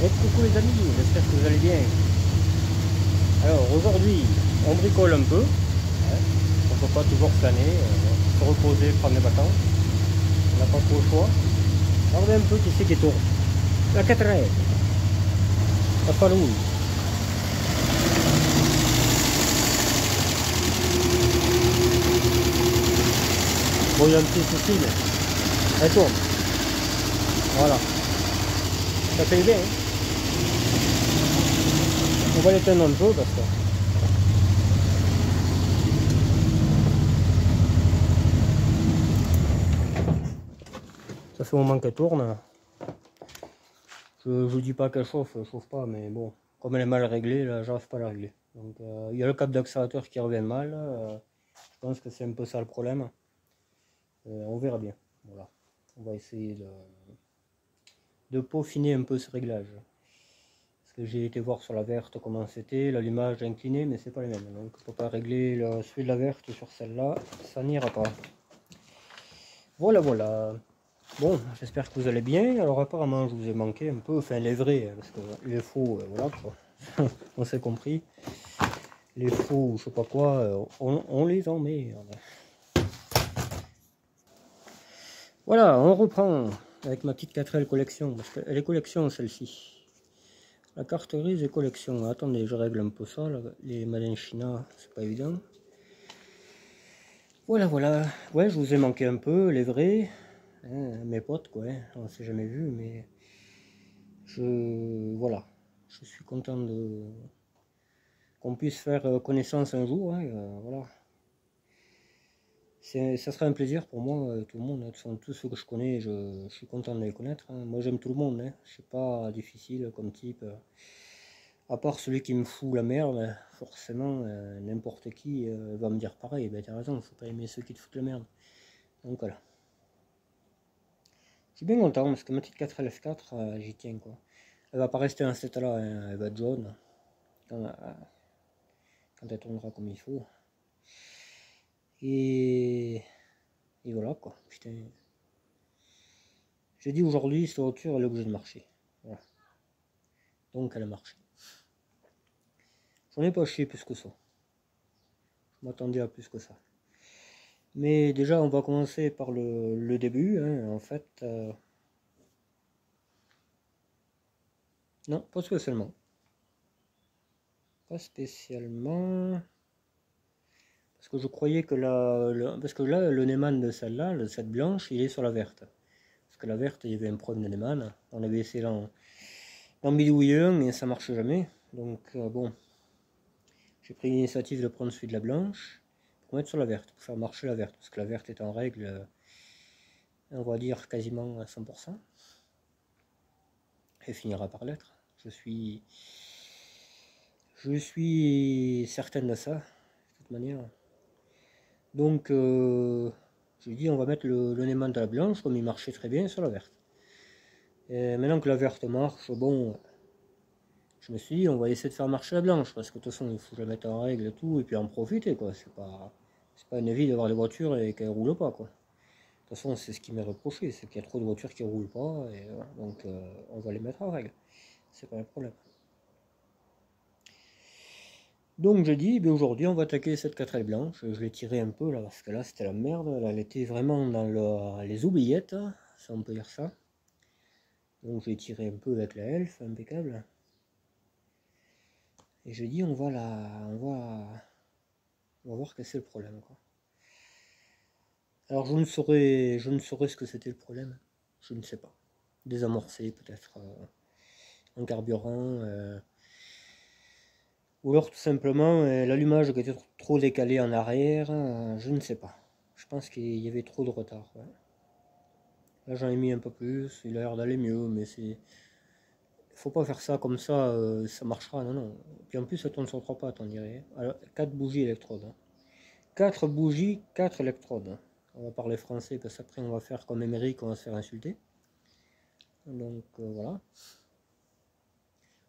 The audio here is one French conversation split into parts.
Et coucou les amis, j'espère que vous allez bien. Alors aujourd'hui, on bricole un peu. Hein. On ne peut pas toujours flâner, se reposer, prendre des vacances. On n'a pas trop le choix. Regardez un peu qui c'est qui tourne. La 4 la palouille. Bon, il y a un petit souci, mais elle tourne. Voilà. Ça fait bien. Hein. On va l'éteindre un peu parce que ça fait un moment qu'elle tourne. Je ne dis pas qu'elle chauffe, elle chauffe pas, mais bon, comme elle est mal réglée, là, j'arrive pas à la régler. Donc il y a le câble d'accélérateur qui revient mal. Je pense que c'est un peu ça le problème. On verra bien. Voilà. On va essayer de peaufiner un peu ce réglage. Parce que j'ai été voir sur la verte comment c'était, l'allumage incliné, mais c'est pas les mêmes. Donc on peut pas régler celui de la verte sur celle-là, ça n'ira pas. Voilà, voilà. Bon, j'espère que vous allez bien. Alors apparemment je vous ai manqué un peu, enfin les vrais, parce que les faux, voilà quoi. On s'est compris. Les faux, je sais pas quoi, on les emmerde. Voilà, on reprend avec ma petite 4L collection, parce qu'elle est collection celle-ci. La carte grise est collection. Attendez, je règle un peu ça, là. Les Made China, c'est pas évident. Voilà, voilà. Ouais, je vous ai manqué un peu, les vrais. Hein, mes potes, quoi. Hein. On s'est jamais vu, mais voilà. Je suis content qu'on puisse faire connaissance un jour. Hein, voilà. Ça serait un plaisir pour moi, tout le monde. Tous ceux que je connais, je suis content de les connaître. Hein. Moi, j'aime tout le monde. Hein. C'est pas difficile comme type. À part celui qui me fout la merde, forcément, n'importe qui va me dire pareil. Ben, t'as raison, faut pas aimer ceux qui te foutent la merde. Donc voilà. Je suis bien content parce que ma petite 4LF4, j'y tiens quoi. Elle va pas rester en cet état-là, hein. Elle va être jaune quand elle tournera comme il faut. Et voilà quoi. Putain. J'ai dit aujourd'hui, cette voiture elle est obligée de marcher. Voilà. Donc elle a marché. J'en ai pas chié plus que ça. Je m'attendais à plus que ça. Mais déjà, on va commencer par le début. Hein, en fait, non, pas spécialement. Pas spécialement. Parce que je croyais que parce que là, le Neyman de celle-là, cette blanche, il est sur la verte. Parce que la verte, il y avait un problème de Neyman. On avait essayé d'en bidouiller un, mais ça marchait jamais. Donc, bon, j'ai pris l'initiative de prendre celui de la blanche pour mettre sur la verte, pour faire marcher la verte. Parce que la verte est en règle, on va dire quasiment à 100%. Elle finira par l'être. Je suis certaine de ça, de toute manière. Donc, je dis, on va mettre le Neyman de la blanche, comme il marchait très bien sur la verte. Et maintenant que la verte marche, bon, je me suis dit, on va essayer de faire marcher la blanche, parce que de toute façon, il faut que je la mette en règle et tout, et puis en profiter, quoi. C'est pas une vie d'avoir des voitures et qu'elles roulent pas, quoi. De toute façon, c'est ce qui m'est reproché, c'est qu'il y a trop de voitures qui roulent pas, et voilà. Donc, on va les mettre en règle. C'est pas un problème. Donc je dis, ben aujourd'hui on va attaquer cette 4L blanche. Je l'ai tiré un peu là, parce que là c'était la merde. Là, elle était vraiment dans les oubliettes, si on peut dire ça. Donc je l'ai tiré un peu avec la elfe, impeccable. Et je dis, on va voir quel c'est le problème, quoi. Alors je ne saurais ce que c'était le problème. Je ne sais pas. Désamorcer peut-être un carburant. Ou alors tout simplement l'allumage qui était trop décalé en arrière, je ne sais pas. Je pense qu'il y avait trop de retard. Ouais. Là j'en ai mis un peu plus, il a l'air d'aller mieux, mais c'est. Faut pas faire ça comme ça marchera, non, non. Puis en plus ça tourne sur trois pattes, on dirait. Alors, 4 bougies électrodes. Hein. 4 bougies, 4 électrodes. Hein. On va parler français parce qu'après on va faire comme Émeric, on va se faire insulter. Donc voilà.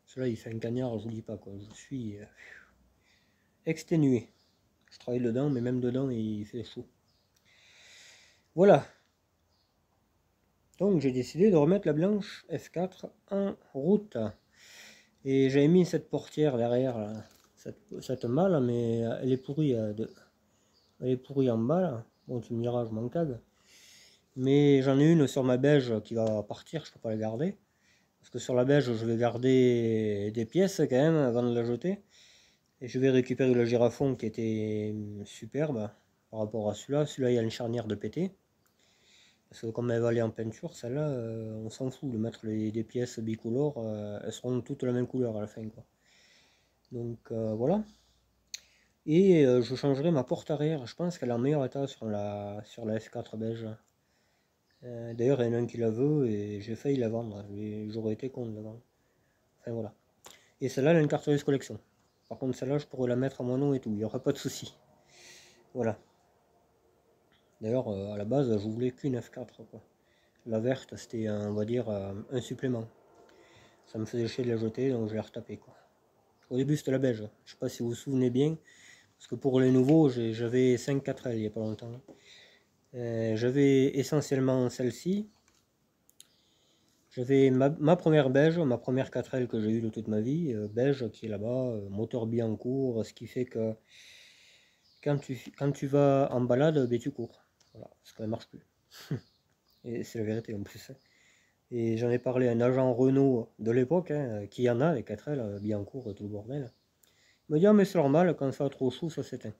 Celui-là il fait un cagnard, je vous dis pas quoi. Je suis exténué. Je travaille dedans, mais même dedans il fait chaud. Voilà. Donc j'ai décidé de remettre la blanche F4 en route. Et j'avais mis cette portière derrière, là, cette malle, mais elle est pourrie, elle est pourrie en bas. Là. Bon, tu me diras, je m'en cague. Mais j'en ai une sur ma beige qui va partir, je peux pas la garder. Parce que sur la beige, je vais garder des pièces quand même avant de la jeter. Et je vais récupérer le girafon qui était superbe par rapport à celui-là. Celui-là, il y a une charnière de pété. Parce que comme elle va aller en peinture, celle-là, on s'en fout de mettre des pièces bicolores. Elles seront toutes la même couleur à la fin, quoi. Donc voilà. Et je changerai ma porte arrière. Je pense qu'elle est en meilleur état sur la F4 beige. D'ailleurs, il y en a un qui la veut et j'ai failli la vendre. J'aurais été con de la vendre. Enfin voilà. Et celle-là, elle a une cartoucheuse collection. Par contre, celle-là, je pourrais la mettre à mon nom et tout. Il n'y aura pas de souci. Voilà. D'ailleurs, à la base, je voulais qu'une F4, quoi. La verte, c'était, on va dire, un supplément. Ça me faisait chier de la jeter, donc je l'ai retapé, quoi. Au début, c'était la beige. Je sais pas si vous vous souvenez bien. Parce que pour les nouveaux, j'avais 5 4L il n'y a pas longtemps. J'avais essentiellement celle-ci. J'avais ma première beige, ma première 4L que j'ai eue de toute ma vie, beige qui est là-bas, moteur Billancourt, ce qui fait que quand tu vas en balade, ben, tu cours. Voilà, parce qu'elle ne marche plus. Et c'est la vérité en plus. Hein. Et j'en ai parlé à un agent Renault de l'époque, hein, qui en a, les 4L, Billancourt et tout le bordel. Il m'a dit, ah, mais c'est normal, quand ça va trop chaud, ça s'éteint.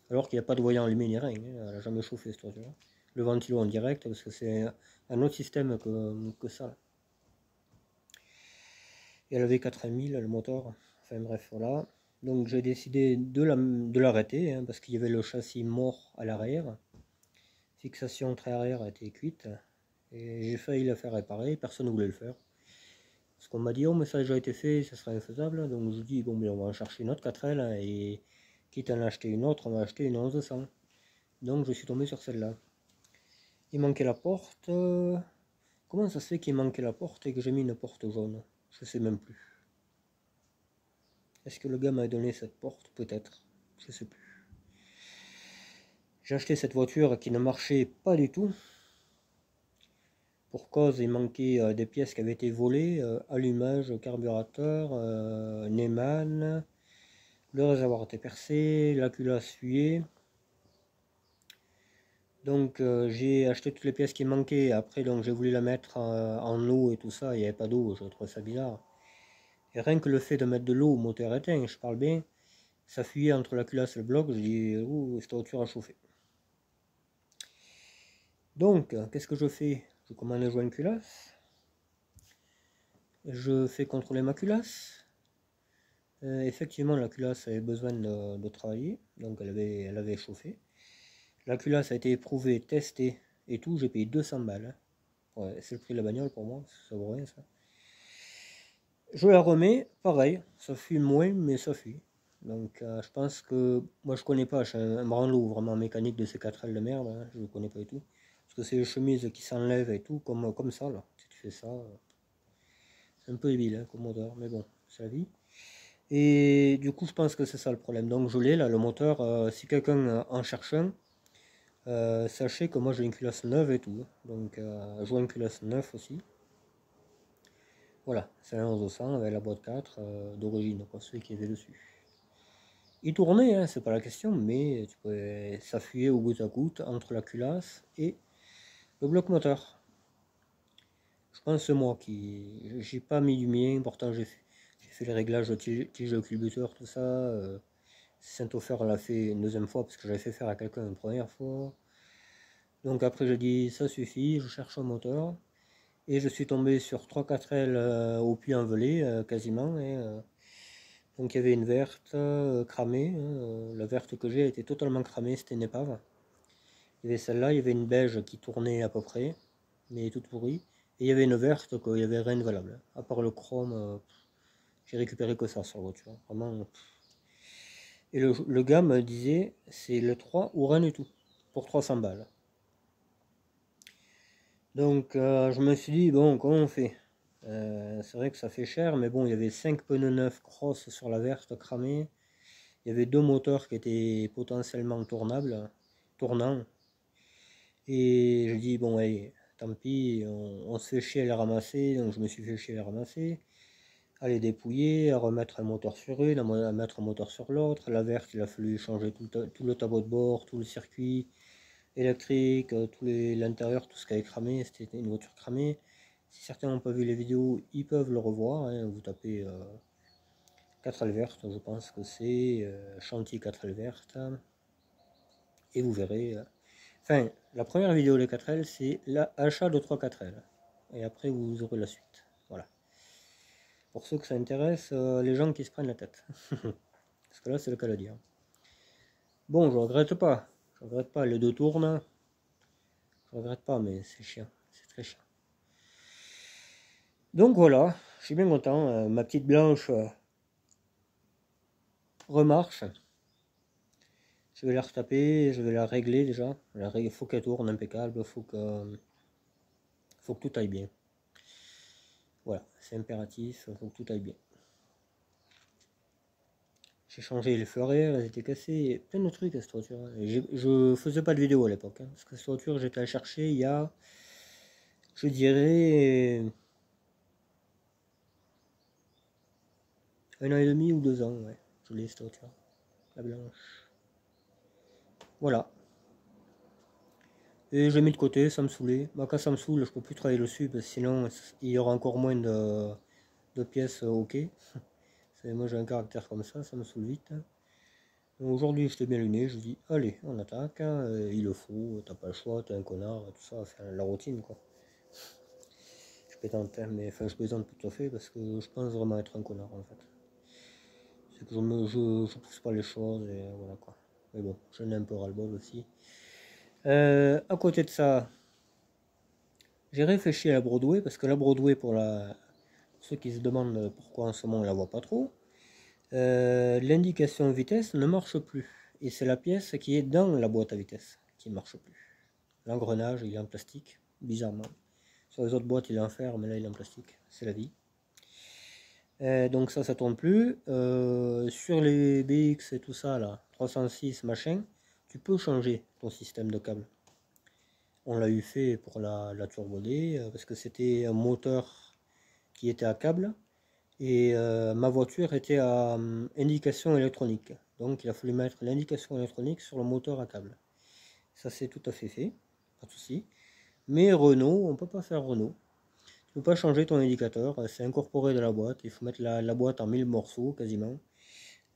Alors qu'il n'y a pas de voyant allumé ni rien, hein, elle n'a jamais chauffé cette voiture. Le ventilo en direct, parce que c'est un autre système que ça. Et elle avait 4000 le moteur. Enfin bref, voilà. Donc j'ai décidé de l'arrêter, hein, parce qu'il y avait le châssis mort à l'arrière. Fixation train arrière a été cuite. Et j'ai failli la faire réparer, personne ne voulait le faire. Parce qu'on m'a dit, oh mais ça a déjà été fait, ça serait infaisable. Donc je dis, bon mais on va en chercher une autre 4L, hein, et quitte à en acheter une autre, on va acheter une 1100. Donc je suis tombé sur celle-là. Il manquait la porte. Comment ça se fait qu'il manquait la porte et que j'ai mis une porte jaune? Je sais même plus. Est-ce que le gars m'a donné cette porte? Peut-être. Je sais plus. J'ai acheté cette voiture qui ne marchait pas du tout. Pour cause, il manquait des pièces qui avaient été volées. Allumage, carburateur, Neyman. Le réservoir était percé, la culasse fuyait. Donc j'ai acheté toutes les pièces qui manquaient. Après, donc j'ai voulu la mettre en eau et tout ça. Il n'y avait pas d'eau, je trouvais ça bizarre. Et rien que le fait de mettre de l'eau au moteur éteint, je parle bien, ça fuyait entre la culasse et le bloc. Je dis, ouh, cette voiture a chauffé. Donc, qu'est-ce que je fais? Je commande un joint culasse. Je fais contrôler ma culasse. Effectivement, la culasse avait besoin de travailler, donc elle avait chauffé. La culasse a été éprouvée, testée et tout. J'ai payé 200 balles. Hein. Ouais, c'est le prix de la bagnole pour moi, ça vaut rien ça. Je la remets, pareil, ça fuit moins, mais ça fuit. Donc je pense que, moi je connais pas, je suis un branlo vraiment mécanique de ces 4L de merde, hein, je ne connais pas du tout. Parce que c'est les chemises qui s'enlèvent et tout, comme ça là. Si tu fais ça, c'est un peu débile hein, comme moteur, mais bon, c'est la vie. Et du coup je pense que c'est ça le problème. Donc je l'ai là, le moteur, si quelqu'un en cherche un, sachez que moi j'ai une culasse neuve et tout. Donc je vois une culasse neuve aussi. Voilà, c'est un 1100 avec la boîte 4 d'origine, celui qui avait dessus. Il tournait, hein, c'est pas la question, mais ça fuyait au goutte à goutte entre la culasse et le bloc moteur. Je pense que c'est moi qui... J'ai pas mis du mien, pourtant j'ai fait les réglages tige de culbuteur, tout ça. Saint-Ofer l'a fait une deuxième fois parce que j'avais fait faire à quelqu'un une première fois. Donc après j'ai dit ça suffit, je cherche un moteur. Et je suis tombé sur 3-4L au puits envelé quasiment. Donc il y avait une verte cramée. Hein, la verte que j'ai était totalement cramée, c'était une épave. Il y avait celle-là, il y avait une beige qui tournait à peu près, mais toute pourrie. Et il y avait une verte qu'il n'y avait rien de valable. À part le chrome, j'ai récupéré que ça sur la voiture. Vraiment. Et le gars me disait, c'est le 3 ou rien du tout, pour 300 balles. Donc je me suis dit, bon, comment on fait? C'est vrai que ça fait cher, mais bon, il y avait 5 pneus neufs cross sur la verte cramée. Il y avait 2 moteurs qui étaient potentiellement tournants. Et je dis, bon, allez, tant pis, on se fait chier à les ramasser, donc je me suis fait chier à les ramasser, à les dépouiller, à remettre un moteur sur une, à mettre un moteur sur l'autre. La verte, il a fallu changer tout le tableau de bord, tout le circuit électrique, l'intérieur, tout ce qui avait cramé, c'était une voiture cramée. Si certains n'ont pas vu les vidéos, ils peuvent le revoir, hein. Vous tapez 4L verte, je pense que c'est chantier 4L verte, et vous verrez. Enfin, la première vidéo des 4L, c'est l'achat de 3 4L, et après vous aurez la suite. Voilà. Pour ceux que ça intéresse, les gens qui se prennent la tête. Parce que là, c'est le cas de dire. Bon, je regrette pas. Je regrette pas, les deux tournent. Je regrette pas, mais c'est chiant. C'est très chiant. Donc voilà, je suis bien content. Ma petite blanche remarche. Je vais la retaper, je vais la régler déjà. Il faut qu'elle tourne impeccable, faut que tout aille bien. Voilà, c'est impératif, il faut que tout aille bien. J'ai changé les fleurets, elles étaient cassées, plein de trucs à cette voiture. Je faisais pas de vidéo à l'époque, hein, parce que cette voiture j'étais à chercher il y a, je dirais, 1 an et demi ou 2 ans, ouais. Je l'ai cette voiture, la blanche. Voilà. Et j'ai mis de côté, ça me saoulait. Bah, quand ça me saoule, je peux plus travailler dessus, parce que sinon il y aura encore moins de pièces ok. Moi j'ai un caractère comme ça me saoule vite. Aujourd'hui j'étais bien luné, je dis allez on attaque, hein, il le faut, t'as pas le choix, t'es un connard, tout ça, enfin, la routine quoi. Je plaisante, mais enfin je plaisante tout à fait parce que je pense vraiment être un connard en fait. C'est que je pousse pas les choses et voilà quoi. Mais bon, j'en ai un peu ras-le-bol aussi. À côté de ça, j'ai réfléchi à la Broadway parce que la Broadway pour ceux qui se demandent pourquoi en ce moment on la voit pas trop. L'indication vitesse ne marche plus. Et c'est la pièce qui est dans la boîte à vitesse qui ne marche plus. L'engrenage, il est en plastique, bizarrement. Sur les autres boîtes, il est en fer, mais là, il est en plastique. C'est la vie. Donc ça tourne plus. Sur les BX et tout ça, là, 306, machin, tu peux changer ton système de câble. On l'a eu fait pour la Turbo D, parce que c'était un moteur qui était à câble. Et ma voiture était à indication électronique. Donc il a fallu mettre l'indication électronique sur le moteur à câble. Ça c'est tout à fait fait, pas de souci. Mais Renault, on ne peut pas faire Renault. Tu ne peux pas changer ton indicateur, c'est incorporé de la boîte. Il faut mettre la boîte en 1000 morceaux quasiment.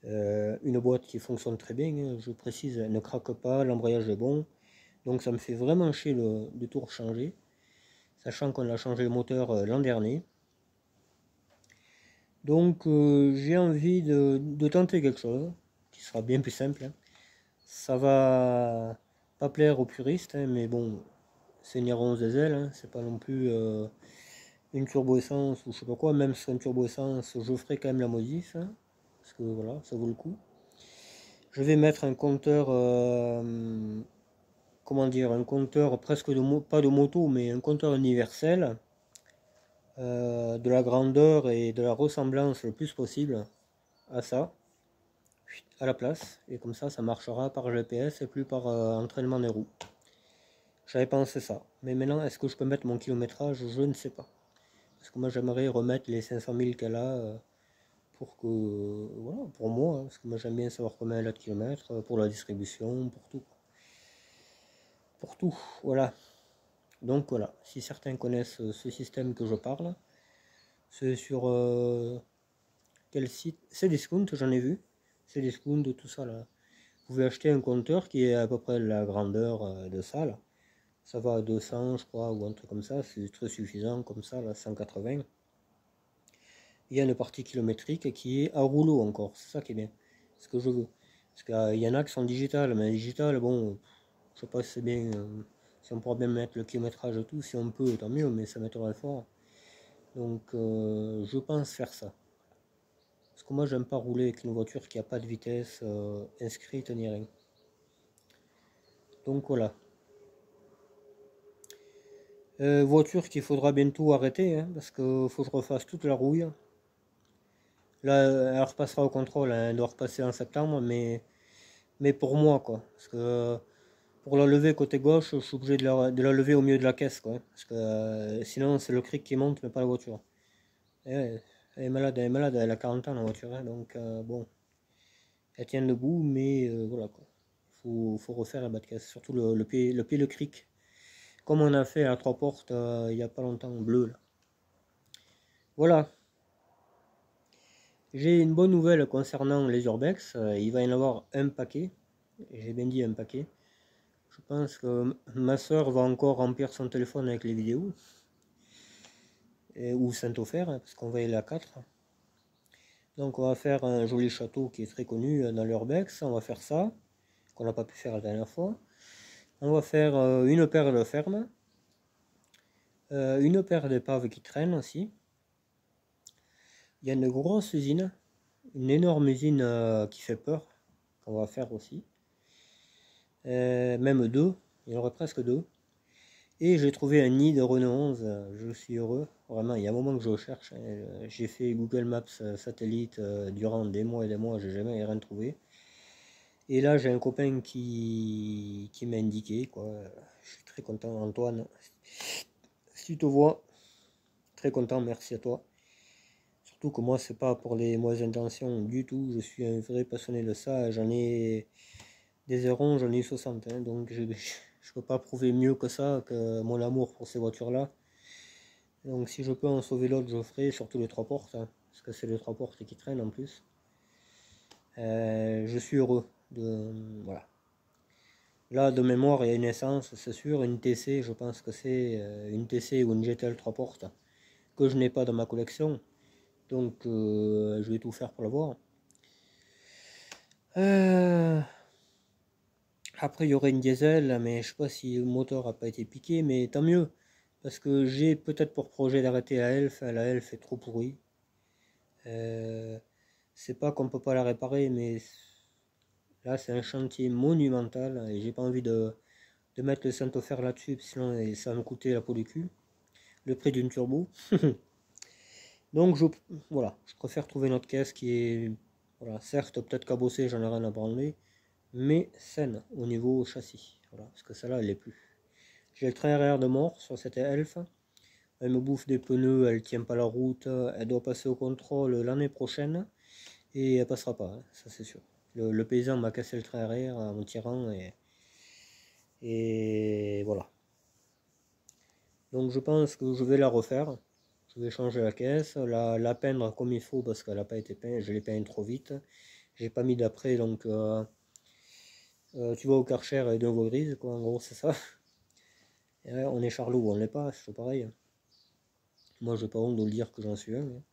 Une boîte qui fonctionne très bien, hein, je précise, elle ne craque pas, l'embrayage est bon. Donc ça me fait vraiment chier de tout rechanger. Sachant qu'on a changé le moteur l'an dernier. Donc j'ai envie de tenter quelque chose qui sera bien plus simple, hein. Ça va pas plaire aux puristes, hein, mais bon, c'est une 11 diesel, hein, c'est pas non plus une turbo essence ou je sais pas quoi. Même sur une turbo essence, je ferai quand même la modif, hein, parce que voilà, ça vaut le coup. Je vais mettre un compteur, comment dire, un compteur presque pas de moto, mais un compteur universel. De la grandeur et de la ressemblance le plus possible à ça, à la place, et comme ça marchera par GPS et plus par entraînement des roues. J'avais pensé ça, mais maintenant est-ce que je peux mettre mon kilométrage, je ne sais pas, parce que moi j'aimerais remettre les 500 000 qu'elle a pour que, voilà, pour moi, hein, parce que moi j'aime bien savoir combien elle a de kilomètres, pour la distribution, pour tout, voilà. Donc voilà, si certains connaissent ce système que je parle, c'est sur quel site? Cdiscount, j'en ai vu. Cdiscount, tout ça là. Vous pouvez acheter un compteur qui est à peu près la grandeur de ça là. Ça va à 200 je crois, ou un truc comme ça. C'est très suffisant comme ça là, 180. Il y a une partie kilométrique qui est à rouleau encore. C'est ça qui est bien. C'est ce que je veux. Parce qu'il y en a qui sont digitales, mais digitales, bon, je sais pas si c'est bien. Si on pourra bien mettre le kilométrage et tout, si on peut, tant mieux, mais ça m'étonnerait fort. Donc je pense faire ça. Parce que moi j'aime pas rouler avec une voiture qui n'a pas de vitesse inscrite ni rien. Donc voilà. Voiture qu'il faudra bientôt arrêter, hein, parce qu'il faut que je refasse toute la rouille. Là, elle repassera au contrôle, hein, elle doit repasser en septembre, mais pour moi quoi. Parce que Pour la lever côté gauche, je suis obligé de la lever au milieu de la caisse, quoi. Parce que sinon, c'est le cric qui monte, mais pas la voiture. Et ouais, elle est malade, elle a 40 ans la voiture, hein, donc bon, elle tient debout, mais voilà quoi. Faut refaire la bas de caisse, surtout le pied, le cric. Comme on a fait à 3 portes il n'y a pas longtemps, bleu là. Voilà, j'ai une bonne nouvelle concernant les urbex, il va y en avoir un paquet, j'ai bien dit un paquet. Je pense que ma soeur va encore remplir son téléphone avec les vidéos, ou Saint-Ofer, hein, parce qu'on va y aller à 4. Donc on va faire un joli château qui est très connu dans l'urbex, on va faire ça, qu'on n'a pas pu faire la dernière fois. On va faire une paire de fermes, une paire d'épaves qui traînent aussi. Il y a une grosse usine, une énorme usine qui fait peur, qu'on va faire aussi. Même deux, il y en aurait presque deux. Et j'ai trouvé un nid de Renault 11, je suis heureux. Vraiment, il y a un moment que je cherche. Hein. J'ai fait Google Maps satellite durant des mois et des mois, j'ai jamais rien trouvé. Et là, j'ai un copain qui m'a indiqué, quoi. Je suis très content, Antoine. Si tu te vois, très content, merci à toi. Surtout que moi, c'est pas pour les mauvaises intentions du tout. Je suis un vrai passionné de ça. J'en ai des eurons, j'en ai 60. Hein, donc, je peux pas prouver mieux que ça, que mon amour pour ces voitures-là. Donc, si je peux en sauver l'autre, je ferai, surtout les 3 portes. Hein, parce que c'est les 3 portes qui traînent en plus. Je suis heureux de. Voilà. Là, de mémoire, il y a une essence, c'est sûr, une TC, je pense que c'est une TC ou une GTL 3 portes que je n'ai pas dans ma collection. Donc, je vais tout faire pour l'avoir. Après, il y aurait une diesel, mais je sais pas si le moteur n'a pas été piqué, mais tant mieux. Parce que j'ai peut-être pour projet d'arrêter la Elf. La Elf est trop pourrie. C'est pas qu'on peut pas la réparer, mais là, c'est un chantier monumental et j'ai pas envie de mettre le Saint-Ofer là-dessus, sinon ça va me coûter la peau du cul. Le prix d'une turbo. Donc voilà, je préfère trouver une autre caisse qui est, voilà, certes peut-être cabossée, j'en ai rien à branler, mais saine au niveau châssis. Voilà, parce que celle-là, elle est plus. J'ai le train arrière de mort sur cette Elf. Elle me bouffe des pneus, elle tient pas la route, elle doit passer au contrôle l'année prochaine et elle passera pas, hein, ça c'est sûr. Le paysan m'a cassé le train arrière en tirant et voilà. Donc je pense que je vais la refaire. Je vais changer la caisse, la peindre comme il faut parce qu'elle n'a pas été peinte, je l'ai peint trop vite. J'ai pas mis d'après, donc tu vas au Karcher et de nouveau grise, quoi, en gros c'est ça. Et ouais, on est Charlot, on l'est pas, c'est toujours pareil. Moi j'ai pas honte de le dire que j'en suis un, hein.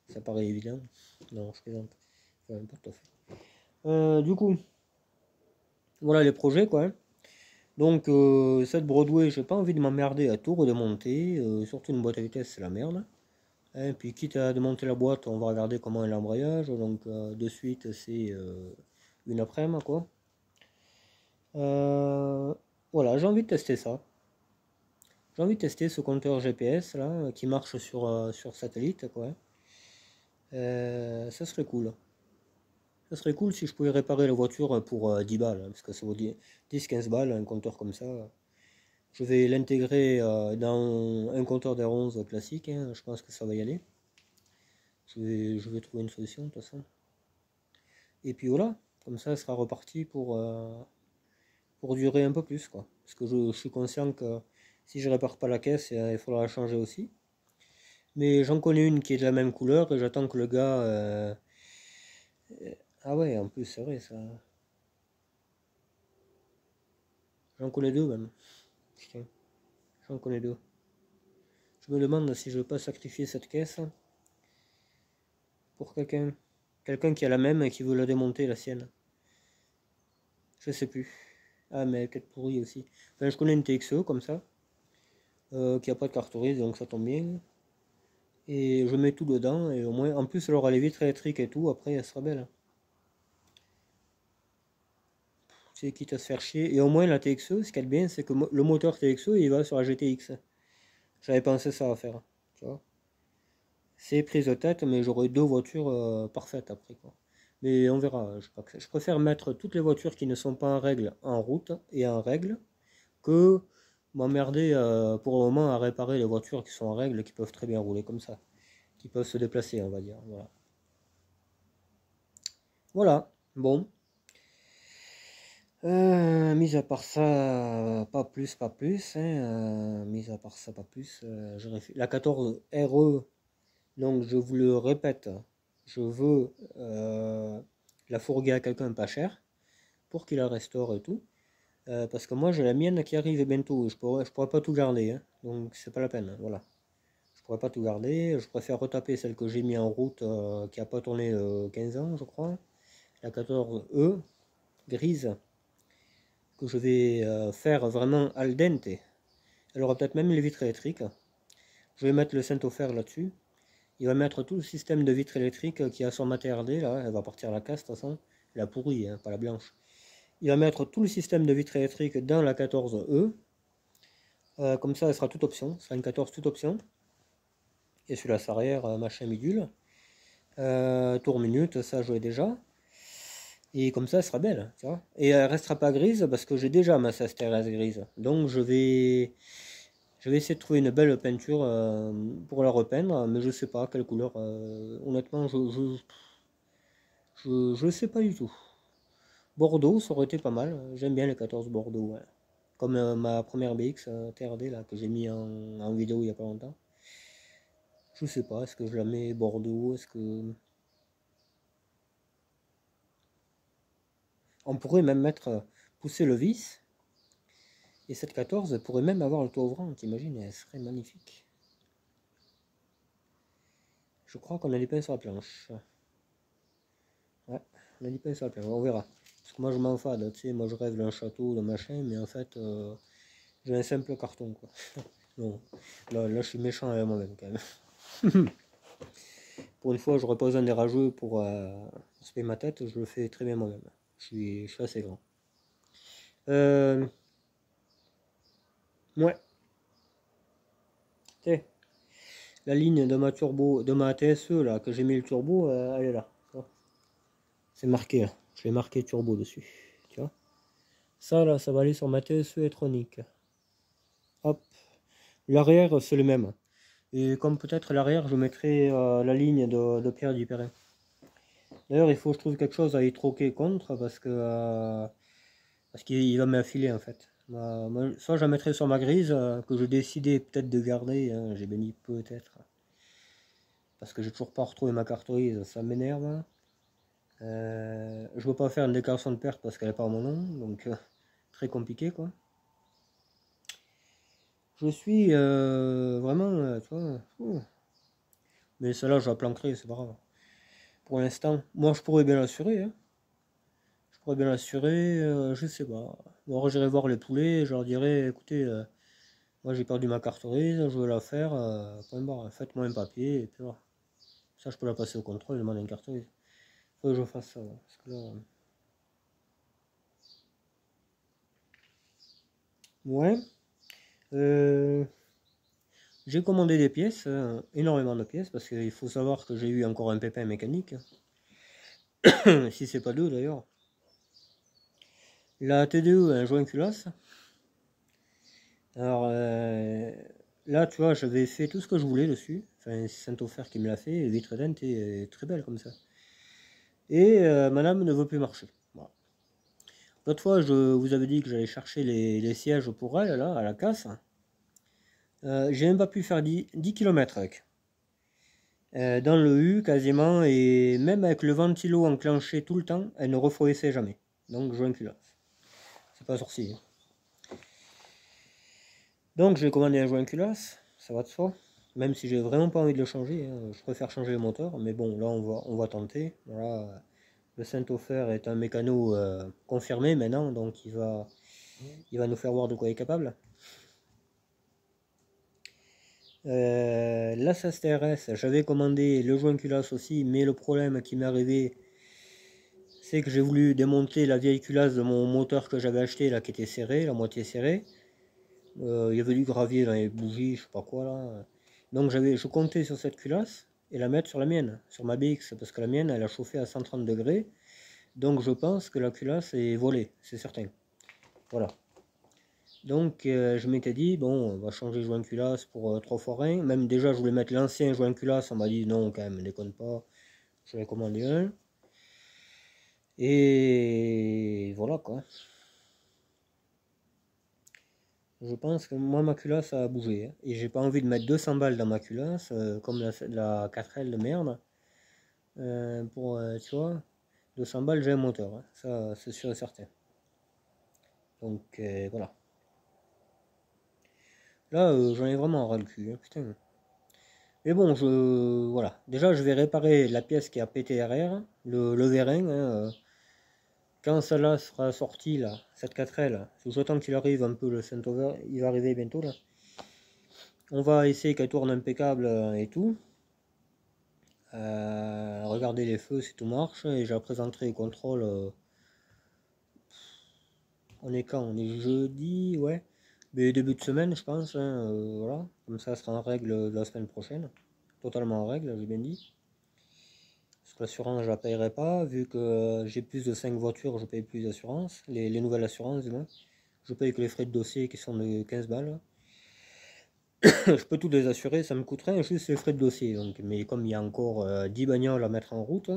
Ça paraît évident. Non, je plaisante. Enfin, pas tout à fait. Du coup, voilà les projets quoi. Hein. Donc cette Broadway, j'ai pas envie de m'emmerder à tout redémonter, surtout une boîte à vitesse c'est la merde. Et puis quitte à démonter la boîte, on va regarder comment est l'embrayage. Donc de suite c'est une après-midi quoi. Voilà, j'ai envie de tester ça. J'ai envie de tester ce compteur GPS là qui marche sur satellite quoi. Ça serait cool. Ça serait cool si je pouvais réparer la voiture pour 10 balles, hein, parce que ça vaut 10-15 balles un compteur comme ça. Je vais l'intégrer dans un compteur d'R11 classique, hein, je pense que ça va y aller. Je vais trouver une solution de toute façon. Et puis voilà, comme ça, sera reparti pour durer un peu plus, quoi. Parce que je suis conscient que si je répare pas la caisse, il faudra la changer aussi. Mais j'en connais une qui est de la même couleur et j'attends que le gars... Ah ouais, en plus, c'est vrai, ça... J'en connais deux même. Putain, j'en connais deux. Je me demande si je veux pas sacrifier cette caisse pour quelqu'un. Quelqu'un qui a la même et qui veut la démonter, la sienne. Je sais plus. Ah, mais peut-être pourrie aussi. Enfin, je connais une TXE comme ça, qui a pas de cartourise, donc ça tombe bien. Et je mets tout dedans, et au moins, en plus, elle aura les vitres électriques et tout, après, elle sera belle. C'est quitte à se faire chier. Et au moins, la TXE, ce qui est bien, c'est que le moteur TXE, il va sur la GTX. J'avais pensé ça à faire, tu vois. C'est prise de tête, mais j'aurai deux voitures parfaites après, quoi. Mais on verra. Je préfère mettre toutes les voitures qui ne sont pas en règle en route et en règle que m'emmerder pour le moment à réparer les voitures qui sont en règle et qui peuvent très bien rouler comme ça, qui peuvent se déplacer, on va dire. Voilà. Voilà. Bon. Mis à part ça, pas plus, pas plus. Hein, mis à part ça, pas plus. La 14 RE, donc je vous le répète, je veux la fourguer à quelqu'un pas cher pour qu'il la restaure et tout. Parce que moi j'ai la mienne qui arrive bientôt, je pourrais pas tout garder, hein, donc c'est pas la peine, voilà. Je pourrais pas tout garder, je préfère retaper celle que j'ai mis en route qui a pas tourné 15 ans je crois, la 14E grise, que je vais faire vraiment al dente. Elle aura peut-être même les vitres électriques, je vais mettre le Saint-Ofer là-dessus, il va mettre tout le système de vitres électriques qui a sur ma TRD, là, elle va partir à la casse de toute façon, la pourrie, hein, pas la blanche. Il va mettre tout le système de vitres électriques dans la 14E. Comme ça, elle sera toute option. Ce sera une 14 toute option. Et sur la arrière, machin bidule. Tour minute, ça je l'ai déjà. Et comme ça, elle sera belle. Tu vois. Et elle restera pas grise parce que j'ai déjà ma CSTRS grise. Donc je vais essayer de trouver une belle peinture pour la repeindre. Mais je sais pas quelle couleur. Honnêtement, je sais pas du tout. Bordeaux, ça aurait été pas mal. J'aime bien les 14 Bordeaux. Ouais. Comme ma première BX TRD là, que j'ai mis en vidéo il y a pas longtemps. Je sais pas, est-ce que je la mets Bordeaux, est-ce que... On pourrait même mettre, pousser le vis, et cette 14 pourrait même avoir le toit ouvrant, t'imagines, elle serait magnifique. Je crois qu'on a des pains sur la planche. Ouais, on a des pains sur la planche, on verra. Parce que moi je m'en fade, tu sais, moi je rêve d'un château, d'un machin, mais en fait, j'ai un simple carton, quoi. Non, là je suis méchant avec moi-même, quand même. Pour une fois, je repose un des rageux pour se payer ma tête, je le fais très bien moi-même. Je suis assez grand. Ouais. T'sais, la ligne de ma turbo, de ma TSE là, que j'ai mis le turbo, elle est là. C'est marqué là. Je l'ai marqué turbo dessus. Tu vois. Ça là, ça va aller sur ma TSE électronique. Hop. L'arrière, c'est le même. Et comme peut-être l'arrière, je mettrai la ligne de Pierre Dupérin. D'ailleurs, il faut que je trouve quelque chose à y troquer contre parce qu'il va m'affiler en fait. Soit je la mettrai sur ma grise que je décidais peut-être de garder, hein, j'ai béni peut-être. Parce que j'ai toujours pas retrouvé ma carte grise, ça m'énerve. Je veux pas faire une déclaration de perte parce qu'elle n'est pas à mon nom, donc très compliqué quoi. Je suis vraiment, tu vois, mais celle-là je la planquerai, c'est pas grave. Pour l'instant, moi je pourrais bien l'assurer, hein. Je pourrais bien l'assurer, je sais pas. Bon, j'irai voir les poulets, je leur dirai, écoutez, moi j'ai perdu ma carte grise, je veux la faire, point barre, faites-moi un papier, et puis voilà. Ça je peux la passer au contrôle, demander une carte grise. Faut que je fasse ça, ouais, parce que là... Ouais. J'ai commandé des pièces, énormément de pièces, parce qu'il faut savoir que j'ai eu encore un pépin mécanique. Si c'est pas deux d'ailleurs. La TDE a un joint culasse. Alors là, tu vois, j'avais fait tout ce que je voulais dessus. Enfin, c'est Saint-Ofer qui me l'a fait. Vitre dente est très belle comme ça. Et madame ne veut plus marcher. Voilà. L'autre fois, je vous avais dit que j'allais chercher les sièges pour elle, là, à la casse. J'ai même pas pu faire 10 km avec. Dans le U quasiment, et même avec le ventilo enclenché tout le temps, elle ne refroidissait jamais. Donc joint culasse. C'est pas sorcier. Donc j'ai commandé un joint culasse, ça va de soi. Même si j'ai vraiment pas envie de le changer, hein. Je préfère changer le moteur, mais bon là on va tenter. Voilà, le Saint-Ofer est un mécano confirmé maintenant, donc il va nous faire voir de quoi il est capable. La STRS, j'avais commandé le joint culasse aussi, mais le problème qui m'est arrivé, c'est que j'ai voulu démonter la vieille culasse de mon moteur que j'avais acheté là, qui était serré, la moitié serrée. Il y avait du gravier dans les bougies, je sais pas quoi là. Donc je comptais sur cette culasse, et la mettre sur la mienne, sur ma BX, parce que la mienne, elle a chauffé à 130 degrés. Donc je pense que la culasse est volée, c'est certain. Voilà. Donc je m'étais dit, bon, on va changer le joint de culasse pour 3 fois rien. Même déjà, je voulais mettre l'ancien joint de culasse, on m'a dit, non, quand même, déconne pas. Je vais commander un. Et voilà quoi. Je pense que moi ma culasse a bougé. Hein. Et j'ai pas envie de mettre 200 balles dans ma culasse, comme la 4L de merde. Pour, tu vois, 200 balles j'ai un moteur. Hein. Ça c'est sûr et certain. Donc voilà. Là j'en ai vraiment ras le cul. Hein, putain. Mais bon, voilà. Déjà je vais réparer la pièce qui a pété derrière. Le vérin. Hein, quand celle-là sera sortie, là, cette 4L, j'attends qu'il arrive un peu le Saint-Over, il va arriver bientôt là. On va essayer qu'elle tourne impeccable et tout. Regardez les feux si tout marche et je la présenterai au contrôle. On est quand? On est jeudi, ouais. Mais début de semaine, je pense. Hein, voilà. Comme ça sera en règle la semaine prochaine. Totalement en règle, j'ai bien dit. Parce que l'assurance, je la payerai pas. Vu que j'ai plus de 5 voitures, je paye plus d'assurance. Les nouvelles assurances, du moins. Je paye que les frais de dossier qui sont de 15 balles. Je peux tout les assurer, ça me coûterait juste les frais de dossier. Donc, mais comme il y a encore 10 bagnoles à mettre en route,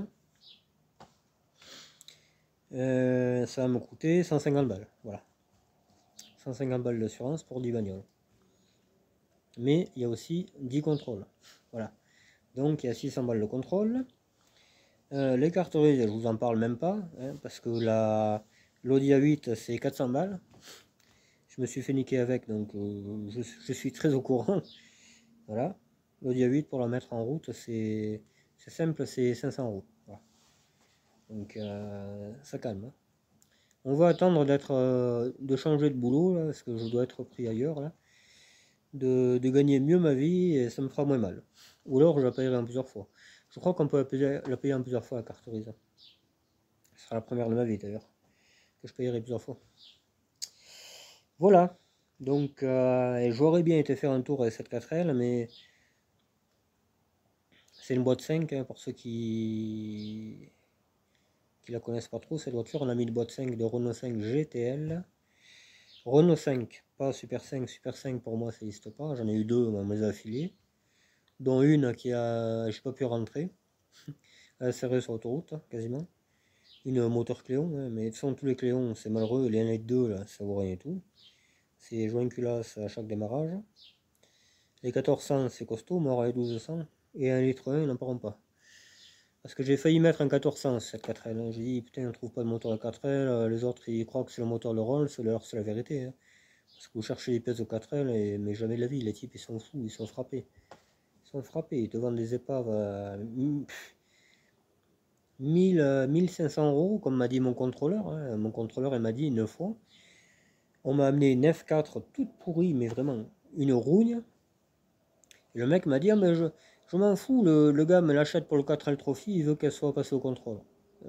ça va me coûter 150 balles. Voilà. 150 balles d'assurance pour 10 bagnoles. Mais il y a aussi 10 contrôles. Voilà. Donc il y a 600 balles de contrôle. Les cartouches, je vous en parle même pas, hein, parce que l'Audi A8 c'est 400 balles. Je me suis fait niquer avec, donc je suis très au courant. Voilà. L'Audi A8 pour la mettre en route, c'est simple, c'est 500 euros. Voilà. Donc ça calme. Hein. On va attendre de changer de boulot, là, parce que je dois être pris ailleurs, là, de gagner mieux ma vie et ça me fera moins mal. Ou alors je la payerai en plusieurs fois. Je crois qu'on peut la payer en plusieurs fois la carte Visa. Ce sera la première de ma vie d'ailleurs, que je payerai plusieurs fois. Voilà. Donc j'aurais bien été faire un tour avec cette 4L, mais c'est une boîte 5 hein, pour ceux qui la connaissent pas trop. Cette voiture, on a mis une boîte 5 de Renault 5 GTL. Renault 5, pas Super 5. Super 5 pour moi ça n'existe pas. J'en ai eu deux, on me les a affiliés. Dont une qui a. J'ai pas pu rentrer. Elle serrée sur l'autoroute, quasiment. Une moteur Cléon, hein, mais de toute façon tous les Cléons c'est malheureux. Les 1.2 là, ça vaut rien et tout. C'est joint culasse à chaque démarrage. Les 1400 c'est costaud, mort à 1200. Et 1 litre 1, ils n'en parlent pas. Parce que j'ai failli mettre un 1400 cette 4L. Hein. J'ai dit, putain, on trouve pas de moteur de 4L. Les autres, ils croient que c'est le moteur de Rolls. C'est la vérité. Hein. Parce que vous cherchez les pièces de 4L, mais jamais de la vie. Les types, ils sont fous, ils sont frappés. Ils sont frappés. Ils te vendent des épaves à 1500 euros, comme m'a dit mon contrôleur. Hein. Mon contrôleur, il m'a dit une fois. On m'a amené une F4 toute pourrie, mais vraiment une rougne. Et le mec m'a dit, ah, mais je m'en fous, le gars me l'achète pour le 4L Trophy, il veut qu'elle soit passée au contrôle.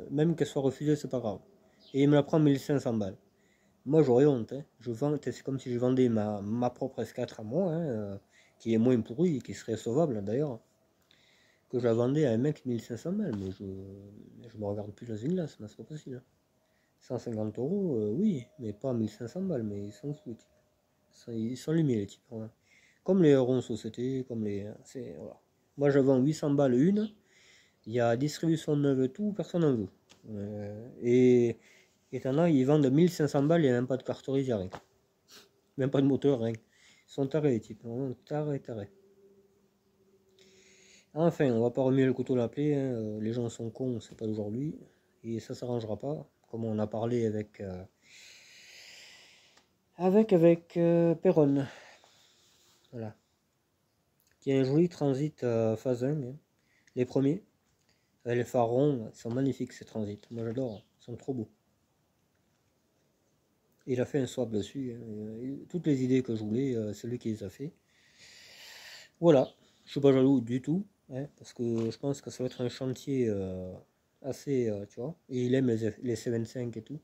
Même qu'elle soit refusée, c'est pas grave. Et il me la prend 1500 balles. Moi j'aurais honte, hein. C'est comme si je vendais ma propre S4 à moi, hein, qui est moins pourrie, qui serait sauvable d'ailleurs, que je la vendais à un mec 1500 balles, mais je me regarde plus dans une glace, c'est pas possible. 150 euros, oui, mais pas 1500 balles, mais ils sont fous, ils sont allumés les types. Voilà. Comme les ronds société, comme les. Voilà. Moi je vends 800 balles une, il y a distribution neuve et tout, personne n'en veut. Et t'en as, ils vendent 1500 balles, il n'y a même pas de carterie, il n'y a rien. Même pas de moteur, rien. Ils sont tarés les types, vraiment tarés. Enfin, on va pas remuer le couteau à la plaie, hein. Les gens sont cons, c'est pas d'aujourd'hui. Et ça s'arrangera pas, comme on a parlé avec Perron. Voilà. Qui a un joli transit phase 1, hein. Les premiers. Les phares ronds, ils sont magnifiques ces transits. Moi j'adore, ils sont trop beaux. Il a fait un swap dessus. Hein. Toutes les idées que je voulais, c'est lui qui les a fait. Voilà, je suis pas jaloux du tout, hein, parce que je pense que ça va être un chantier assez, tu vois. Et il aime les C25 et tout.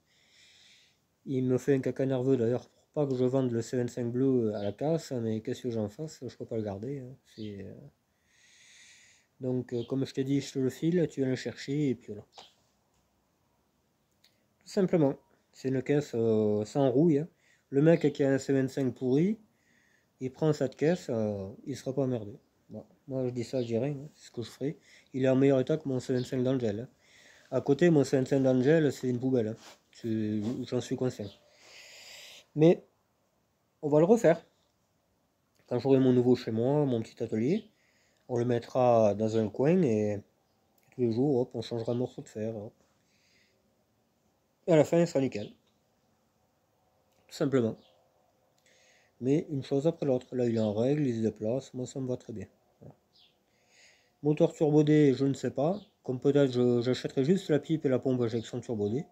Il me fait un caca nerveux d'ailleurs pour pas que je vende le C25 bleu à la casse, mais qu'est-ce que j'en fasse? Je peux pas le garder. Hein. Donc comme je t'ai dit, je te le file, tu viens le chercher et puis voilà. Tout simplement. C'est une caisse sans rouille, hein. Le mec qui a un C25 pourri, il prend cette caisse, il sera pas emmerdé. Bon, moi je dis ça, je dis rien, hein, c'est ce que je ferai. Il est en meilleur état que mon C25 d'Angel, hein. À côté, mon C25 d'Angel, c'est une poubelle, hein. J'en suis conscient. Mais on va le refaire. Quand j'aurai mon nouveau chez moi, mon petit atelier, on le mettra dans un coin et tous les jours, hop, on changera un morceau de fer. Hop. Et à la fin, il sera nickel. Tout simplement. Mais une chose après l'autre. Là, il est en règle, il se déplace. Moi, ça me va très bien. Voilà. Moteur turbodé, je ne sais pas. Comme peut-être j'achèterai juste la pipe et la pompe injection turbodée.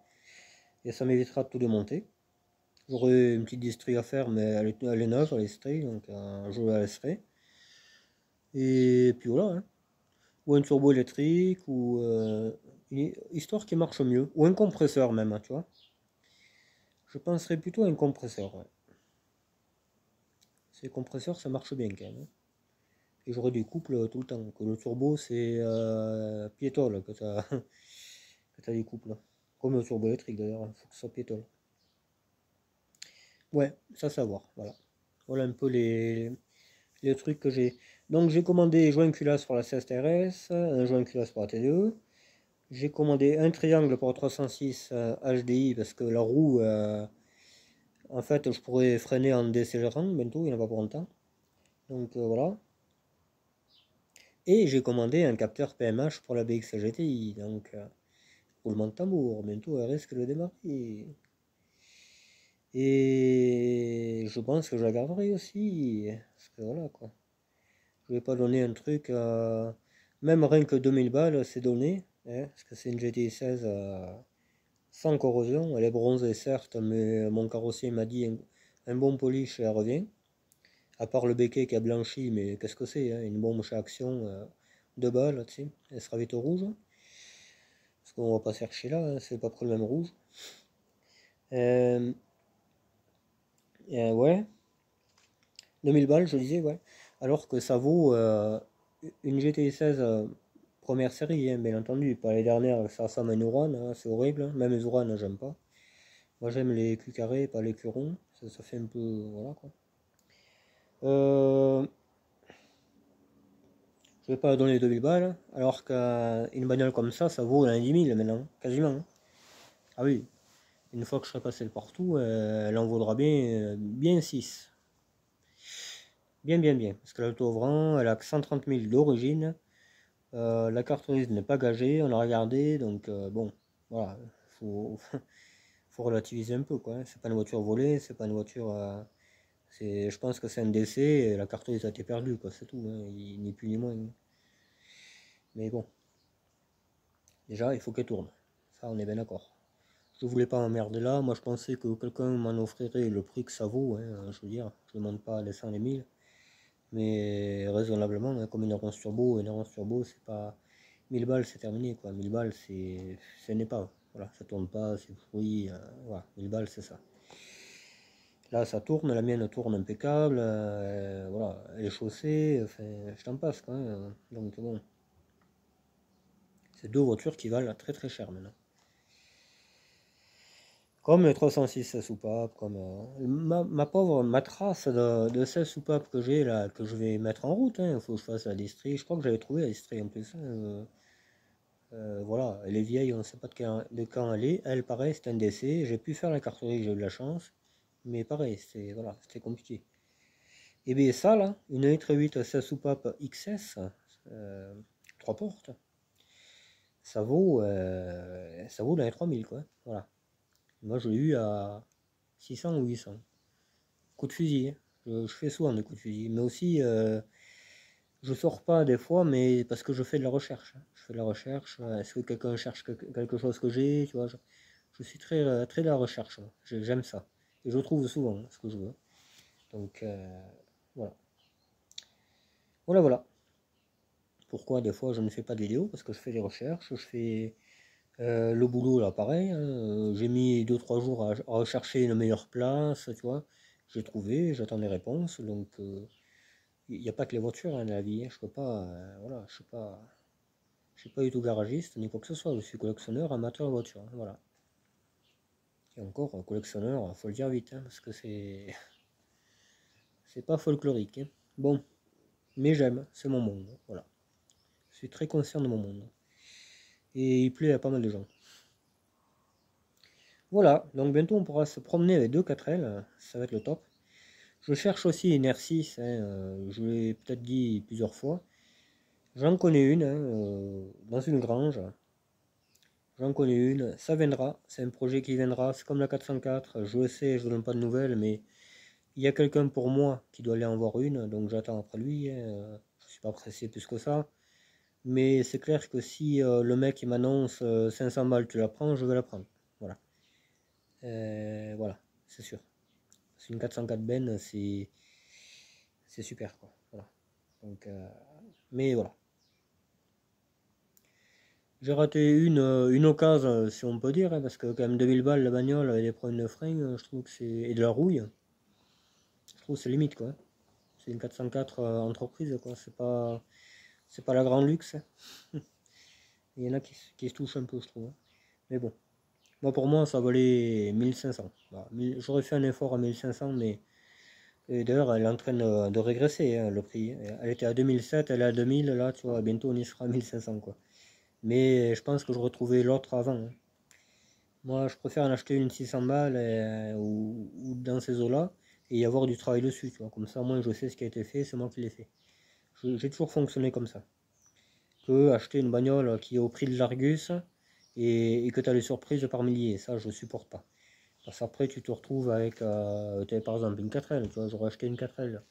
Et ça m'évitera de tout démonter. J'aurai une petite distrie à faire, mais elle est neuve, elle est strie, donc je la laisserai. Et puis voilà, hein. Ou un turbo électrique, ou une histoire qui marche mieux. Ou un compresseur même, hein, tu vois. Je penserais plutôt à un compresseur, ouais. Ces compresseurs, ça marche bien quand même, hein. Et j'aurai des couples tout le temps. Que le turbo, c'est piétole que tu as, que des couples. Comme le turbo électrique d'ailleurs, il faut que ça piétole. Ouais, ça savoir, voilà. Voilà un peu les trucs que j'ai. Donc j'ai commandé joint culasse pour la CSTRS, un joint culasse pour la TDE. J'ai commandé un triangle pour 306 HDI parce que la roue, en fait, je pourrais freiner en décélérant bientôt, il n'y en a pas pour longtemps. Donc voilà. Et j'ai commandé un capteur PMH pour la BX GTI. Donc roulement de tambour, bientôt elle risque de démarrer. Et je pense que je la garderai aussi. Parce que voilà quoi. Je vais pas donner un truc, même rien que 2000 balles, c'est donné. Hein, parce que c'est une GTI 16 sans corrosion. Elle est bronzée certes, mais mon carrossier m'a dit un bon polish et elle revient. À part le béquet qui a blanchi, mais qu'est-ce que c'est, hein, une bombe chez Action, 2 balles, tu sais, elle sera vite rouge. Parce qu'on va pas chercher là, hein, c'est pas pris le même rouge. Euh, ouais, 2000 balles, je disais, ouais. Alors que ça vaut une GTI 16 première série, hein, bien entendu. Pas les dernières, ça ressemble à une Ouran, hein, c'est horrible. Hein. Même les Ouran, j'aime pas. Moi, j'aime les cul carrés, pas les curons. Ça fait un peu. Voilà quoi. Euh, je vais pas donner 2000 balles, alors qu'une bagnole comme ça vaut 10 000 maintenant, quasiment. Hein. Ah oui, une fois que je serai passé le partout, elle en vaudra bien 6. Bien, bien, bien. Parce que l'auto-ouvrant, elle a que 130 000 d'origine. La carte grise n'est pas gagée, on a regardé, donc bon, voilà, faut, faut relativiser un peu, quoi. Hein. C'est pas une voiture volée, c'est pas une voiture. Je pense que c'est un décès, et la carte grise a été perdue, quoi, c'est tout, hein, ni plus ni moins. Mais bon, déjà, il faut qu'elle tourne. Ça, on est bien d'accord. Je voulais pas m'emmerder là, moi je pensais que quelqu'un m'en offrirait le prix que ça vaut, hein, je veux dire, je ne demande pas les 100 les 1000, mais raisonnablement, hein, comme une Errance Turbo, c'est pas 1000 balles, c'est terminé, quoi. 1000 balles, ce n'est pas, voilà, ça tourne pas, c'est pourri, voilà, 1000 balles, c'est ça. Là, ça tourne, la mienne tourne impeccable, voilà, elle est chaussée, enfin, je t'en passe, quoi, hein, donc bon, c'est deux voitures qui valent très très cher maintenant. Comme le 306 soupape, comme ma pauvre matrace de 16 soupapes que j'ai là, que je vais mettre en route, il faut que je fasse la distrie. Je crois que j'avais trouvé la distrie en plus. Hein. Voilà, elle est vieille, on ne sait pas de quand elle est. Elle, pareil, c'est un décès. J'ai pu faire la cartoucherie, j'ai eu de la chance. Mais pareil, voilà, c'était compliqué. Et bien ça là, une litre 8 16 soupapes XS, 3 portes, ça vaut dans les 3000 quoi. Voilà. Moi je l'ai eu à 600 ou 800. Coup de fusil. Hein. Je fais souvent des coups de fusil. Mais aussi, je sors pas des fois, mais parce que je fais de la recherche. Hein. Je fais de la recherche. Est-ce que quelqu'un cherche quelque chose que j'ai, tu vois, je suis très, très de la recherche. Hein. J'aime ça. Et je trouve souvent hein, ce que je veux. Donc, voilà. Voilà, voilà. Pourquoi des fois je ne fais pas de vidéo? Parce que je fais des recherches. Je fais le boulot là, pareil. Hein. J'ai mis 2-3 jours à rechercher une meilleure place, tu vois. J'ai trouvé, j'attends des réponses. Donc, il n'y a pas que les voitures hein, dans la vie. Hein. Je peux pas, voilà, je sais pas. Je suis pas du tout garagiste ni quoi que ce soit, je suis collectionneur, amateur de voitures, voilà. Et encore, collectionneur, faut le dire vite, hein, parce que c'est pas folklorique. Hein. Bon, mais j'aime, c'est mon monde, voilà. Je suis très conscient de mon monde. Et il plaît à pas mal de gens. Voilà, donc bientôt on pourra se promener avec 2 4L, ça va être le top. Je cherche aussi une R6, hein, je l'ai peut-être dit plusieurs fois. J'en connais une, hein, dans une grange. J'en connais une, ça viendra, c'est un projet qui viendra, c'est comme la 404, je le sais, je ne donne pas de nouvelles, mais il y a quelqu'un pour moi qui doit aller en voir une, donc j'attends après lui, hein, je ne suis pas pressé plus que ça. Mais c'est clair que si le mec il m'annonce 500 balles, tu la prends, je vais la prendre. Voilà. Voilà, c'est sûr. C'est une 404 Ben, c'est super quoi. Voilà. Donc, mais voilà. J'ai raté une occasion, si on peut dire, hein, parce que quand même 2000 balles la bagnole avec des problèmes de frein, je trouve que c'est. Et de la rouille, je trouve que c'est limite quoi. C'est une 404 entreprise quoi, c'est pas la grande luxe. Hein. Il y en a qui se touchent un peu, je trouve. Hein. Mais bon. Moi, pour moi, ça valait 1500. Voilà. J'aurais fait un effort à 1500, mais d'ailleurs, elle est en train de régresser, hein, le prix. Elle était à 2007, elle est à 2000, là, tu vois, bientôt on y sera à 1500, quoi. Mais je pense que je retrouvais l'autre avant. Hein. Moi, je préfère en acheter une 600 balles ou dans ces eaux-là et y avoir du travail dessus, tu vois. Comme ça, moi, je sais ce qui a été fait, c'est moi qui l'ai fait. J'ai toujours fonctionné comme ça. Que acheter une bagnole qui est au prix de l'Argus et que tu as les surprises par milliers, ça, je supporte pas. Parce qu'après, tu te retrouves avec, par exemple, une 4L, tu vois, j'aurais acheté une 4L.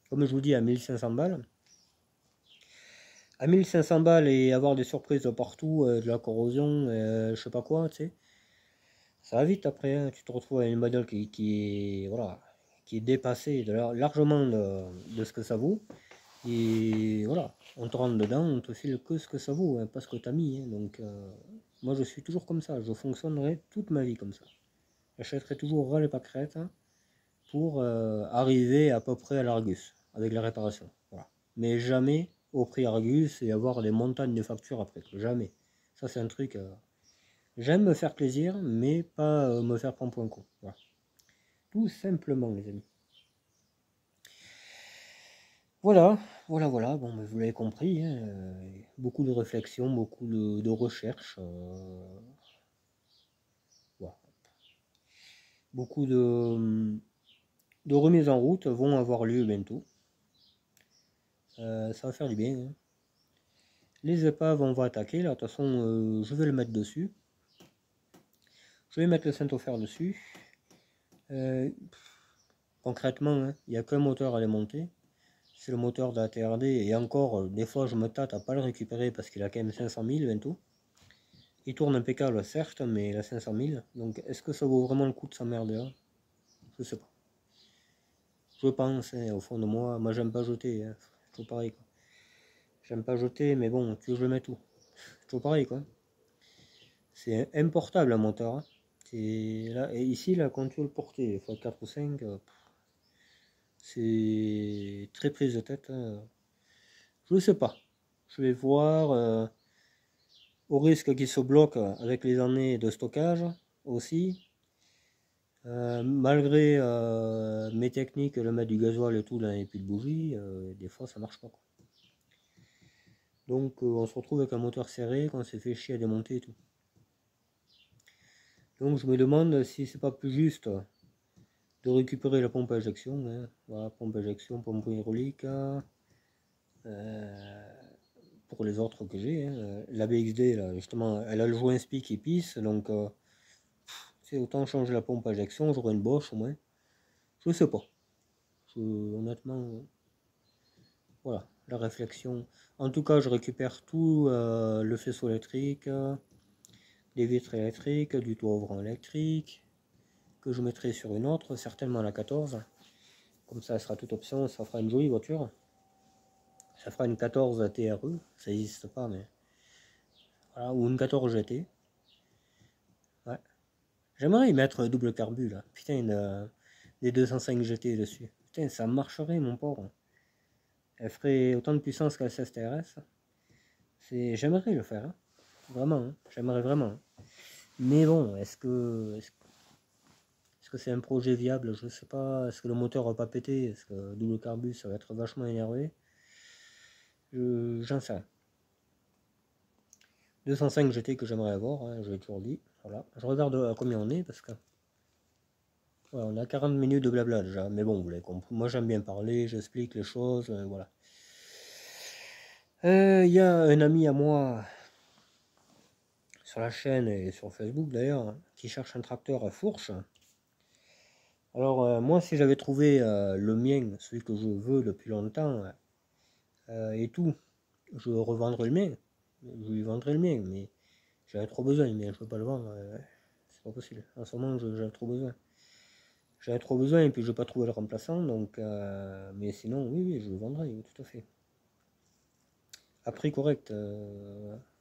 Comme je vous dis, à 1500 balles. À 1500 balles et avoir des surprises de partout, de la corrosion, je sais pas quoi, tu sais. Ça va vite après, hein, tu te retrouves avec une bagnole qui est, voilà, qui est dépassée largement de ce que ça vaut. Et voilà, on te rentre dedans, on te file que ce que ça vaut, hein, pas ce que tu as mis. Hein. Donc, moi, je suis toujours comme ça, je fonctionnerai toute ma vie comme ça. J'achèterai toujours ras les pâquerettes pour arriver à peu près à l'Argus avec la réparation. Voilà. Mais jamais au prix Argus et avoir des montagnes de factures après. Jamais. Ça, c'est un truc. J'aime me faire plaisir, mais pas me faire prendre pour un con. Voilà. Tout simplement, les amis. Voilà, voilà. Bon, mais vous l'avez compris. Hein, beaucoup de réflexion, beaucoup de recherche. Voilà. Beaucoup de remises en route vont avoir lieu bientôt. Ça va faire du bien. Hein. Les épaves, on va attaquer. Là, de toute façon, je vais le mettre dessus. Je vais mettre le Saint-Ofer dessus. Concrètement, hein, il n'y a qu'un moteur à démonter. C'est le moteur de la TRD. Et encore, des fois, je me tâte à pas le récupérer parce qu'il a quand même 500 000 bientôt. Il tourne impeccable, certes, mais il a 500 000. Donc, est-ce que ça vaut vraiment le coup de s'emmerder là? Je sais pas. Je pense, hein, au fond de moi, j'aime pas jeter. Hein. Toujours pareil, quoi. J'aime pas jeter, mais bon, tu veux je mets tout. Toujours pareil, quoi. C'est importable un moteur. Hein. Là, et ici, là, quand tu veux le porter, il faut 4 ou 5, c'est très prise de tête. Hein. Je ne sais pas. Je vais voir au risque qu'il se bloque avec les années de stockage aussi. Malgré mes techniques, le mettre du gasoil et tout, là, et puis de bougie, des fois ça marche pas. Quoi. Donc on se retrouve avec un moteur serré quand on s'est fait chier à démonter et tout. Donc je me demande si c'est pas plus juste de récupérer la pompe à injection. Hein. Voilà, pompe à injection, pompe hydraulique. Pour les autres que j'ai, hein. La BXD, là, justement, elle a le joint SPI qui pisse, donc c'est autant changer la pompe à injection, j'aurai une Bosch au moins. Je sais pas. Honnêtement, voilà, la réflexion. En tout cas, je récupère tout le faisceau électrique, les vitres électriques, du toit ouvrant électrique, que je mettrai sur une autre, certainement la 14. Comme ça, elle sera toute option, ça fera une jolie voiture. Ça fera une 14 TRE, ça n'existe pas, mais voilà, ou une 14 GT. Ouais. J'aimerais y mettre double carbu là. Putain, des 205 GT dessus. Putain, ça marcherait mon pauvre. Elle ferait autant de puissance que la 16 TRS. J'aimerais le faire, hein. Vraiment, hein. J'aimerais vraiment. Mais bon, est-ce que c'est un projet viable? Je sais pas. Est-ce que le moteur va pas péter? Est-ce que double carbu, ça va être vachement énervé? J'en sais rien. 205 GT que j'aimerais avoir, hein, je l'ai toujours dit. Voilà. Je regarde à combien on est parce que ouais, on a 40 minutes de blabla déjà. Mais bon, vous l'avez compris. Moi j'aime bien parler, j'explique les choses, voilà. Il y a un ami à moi sur la chaîne et sur Facebook d'ailleurs qui cherche un tracteur à fourche. Alors moi si j'avais trouvé le mien, celui que je veux depuis longtemps et tout, je revendrais le mien. Je lui vendrais le mien, mais j'avais trop besoin, mais je peux pas le vendre, c'est pas possible. En ce moment j'avais trop besoin. J'avais trop besoin et puis je n'ai pas trouvé le remplaçant, donc mais sinon oui, je le vendrai, oui, tout à fait. À prix correct,